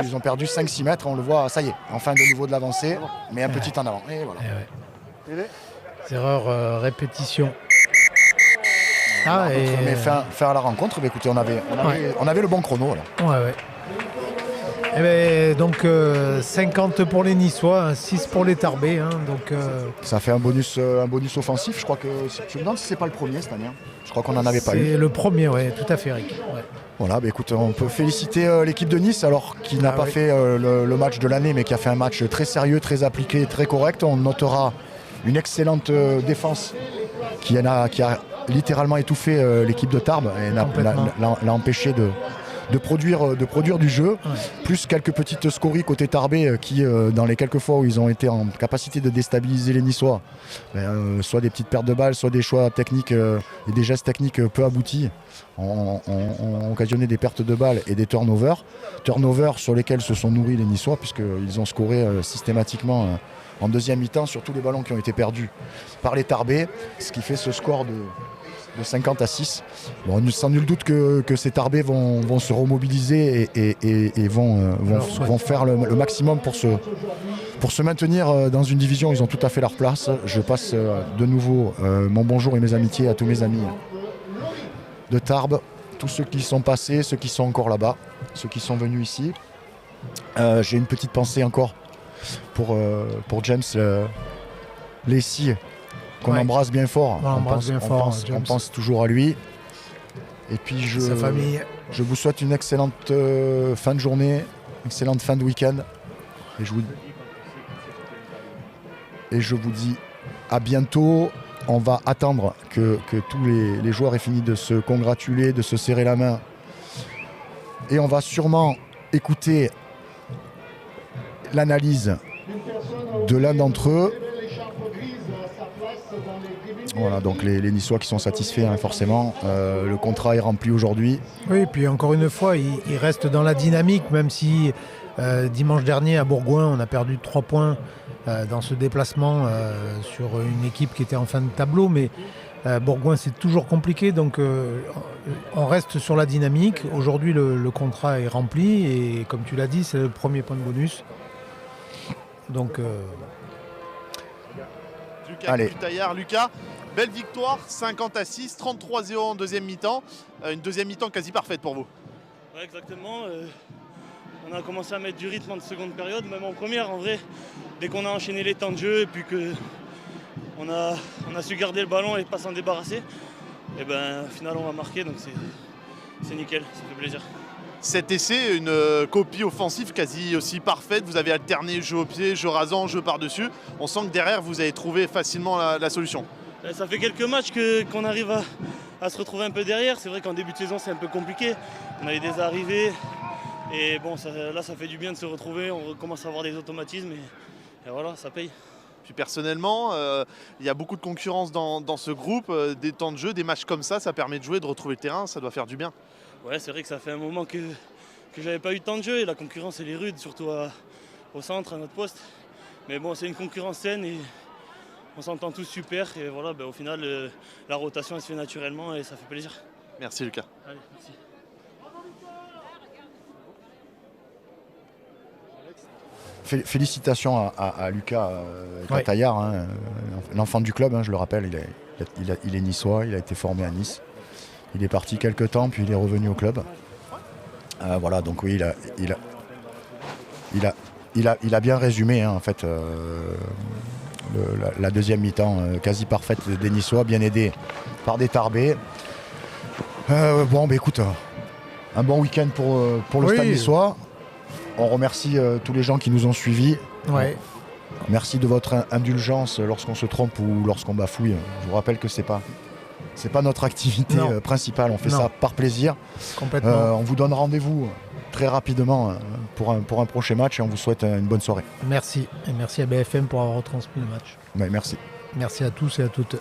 ils ont perdu 5-6 mètres. On le voit, ça y est, enfin de niveau de l'avancée, mais un petit en avant. Et voilà. Erreur, répétition. Mais faire la rencontre, écoutez, on avait le bon chrono. Là. Ouais. Donc 50 pour les Niçois, 6 pour les Tarbais. Donc, ça fait un bonus offensif. Je crois que je me demande si c'est pas le premier cette année. Je crois qu'on n'en avait pas eu. C'est le premier, oui, tout à fait, Eric. Ouais. Voilà, écoute, on peut féliciter l'équipe de Nice, alors qui n'a pas fait le match de l'année, mais qui a fait un match très sérieux, très appliqué, très correct. On notera une excellente défense qui a littéralement étouffé l'équipe de Tarbes et l'a empêché de produire du jeu, plus quelques petites scories côté Tarbais qui, dans les quelques fois où ils ont été en capacité de déstabiliser les Niçois, soit des petites pertes de balles, soit des choix techniques et des gestes techniques peu aboutis, ont occasionné des pertes de balles et des turnovers sur lesquels se sont nourris les Niçois, puisqu'ils ont scoré systématiquement en deuxième mi-temps sur tous les ballons qui ont été perdus par les Tarbais, ce qui fait ce score de 50-6. Bon, sans nul doute que ces Tarbais vont se remobiliser et vont faire le maximum pour se maintenir dans une division où ils ont tout à fait leur place. Je passe de nouveau mon bonjour et mes amitiés à tous mes amis de Tarbes, tous ceux qui sont passés, ceux qui sont encore là-bas, ceux qui sont venus ici. J'ai une petite pensée encore pour James Lacey, qu'on embrasse bien fort. On pense toujours à lui. Et puis sa famille. Je vous souhaite une excellente fin de journée, excellente fin de week-end. Et je vous dis à bientôt. On va attendre que tous les joueurs aient fini de se congratuler, de se serrer la main. Et on va sûrement écouter l'analyse de l'un d'entre eux. Voilà, donc les Niçois qui sont satisfaits, hein, forcément. Le contrat est rempli aujourd'hui. Oui, puis encore une fois, il reste dans la dynamique, même si dimanche dernier à Bourgoin, on a perdu 3 points dans ce déplacement sur une équipe qui était en fin de tableau. Mais Bourgoin, c'est toujours compliqué, donc on reste sur la dynamique. Aujourd'hui, le contrat est rempli et comme tu l'as dit, c'est le premier point de bonus. Donc, Lucas, belle victoire, 50-6, 33-0 en deuxième mi-temps. Une deuxième mi-temps quasi parfaite pour vous. Ouais, exactement. On a commencé à mettre du rythme en seconde période, même en première en vrai. Dès qu'on a enchaîné les temps de jeu et puis qu'on a su garder le ballon et pas s'en débarrasser, et ben au final on va marquer, donc c'est nickel, ça fait plaisir. Cet essai, une copie offensive quasi aussi parfaite. Vous avez alterné jeu au pied, jeu rasant, jeu par-dessus. On sent que derrière, vous avez trouvé facilement la solution. Ça fait quelques matchs qu'on arrive à se retrouver un peu derrière. C'est vrai qu'en début de saison, c'est un peu compliqué. On avait des arrivées. Et bon, là, ça fait du bien de se retrouver. On commence à avoir des automatismes. Et voilà, ça paye. Puis personnellement, il y a beaucoup de concurrence dans ce groupe. Des temps de jeu, des matchs comme ça permet de jouer, de retrouver le terrain. Ça doit faire du bien. Ouais, c'est vrai que ça fait un moment que j'avais pas eu de temps de jeu et la concurrence elle est rude, surtout au centre, à notre poste. Mais bon, c'est une concurrence saine et on s'entend tous super. Et voilà, au final, la rotation elle se fait naturellement et ça fait plaisir. Merci Lucas. Allez, merci. Félicitations à Lucas Cataillard, hein, l'enfant du club, hein, je le rappelle, il est niçois, il a été formé à Nice. Il est parti quelques temps, puis il est revenu au club. Voilà, donc oui, il a bien résumé, hein, en fait, la deuxième mi-temps quasi parfaite des Niçois, bien aidé par des Tarbais. Écoute, un bon week-end pour le Stade niçois. On remercie tous les gens qui nous ont suivis. Ouais. Merci de votre indulgence lorsqu'on se trompe ou lorsqu'on bafouille. Je vous rappelle que c'est pas notre activité principale. On fait ça par plaisir. Complètement. On vous donne rendez-vous très rapidement pour un prochain match et on vous souhaite une bonne soirée. Merci. Et merci à BFM pour avoir retransmis le match. Merci. Merci à tous et à toutes.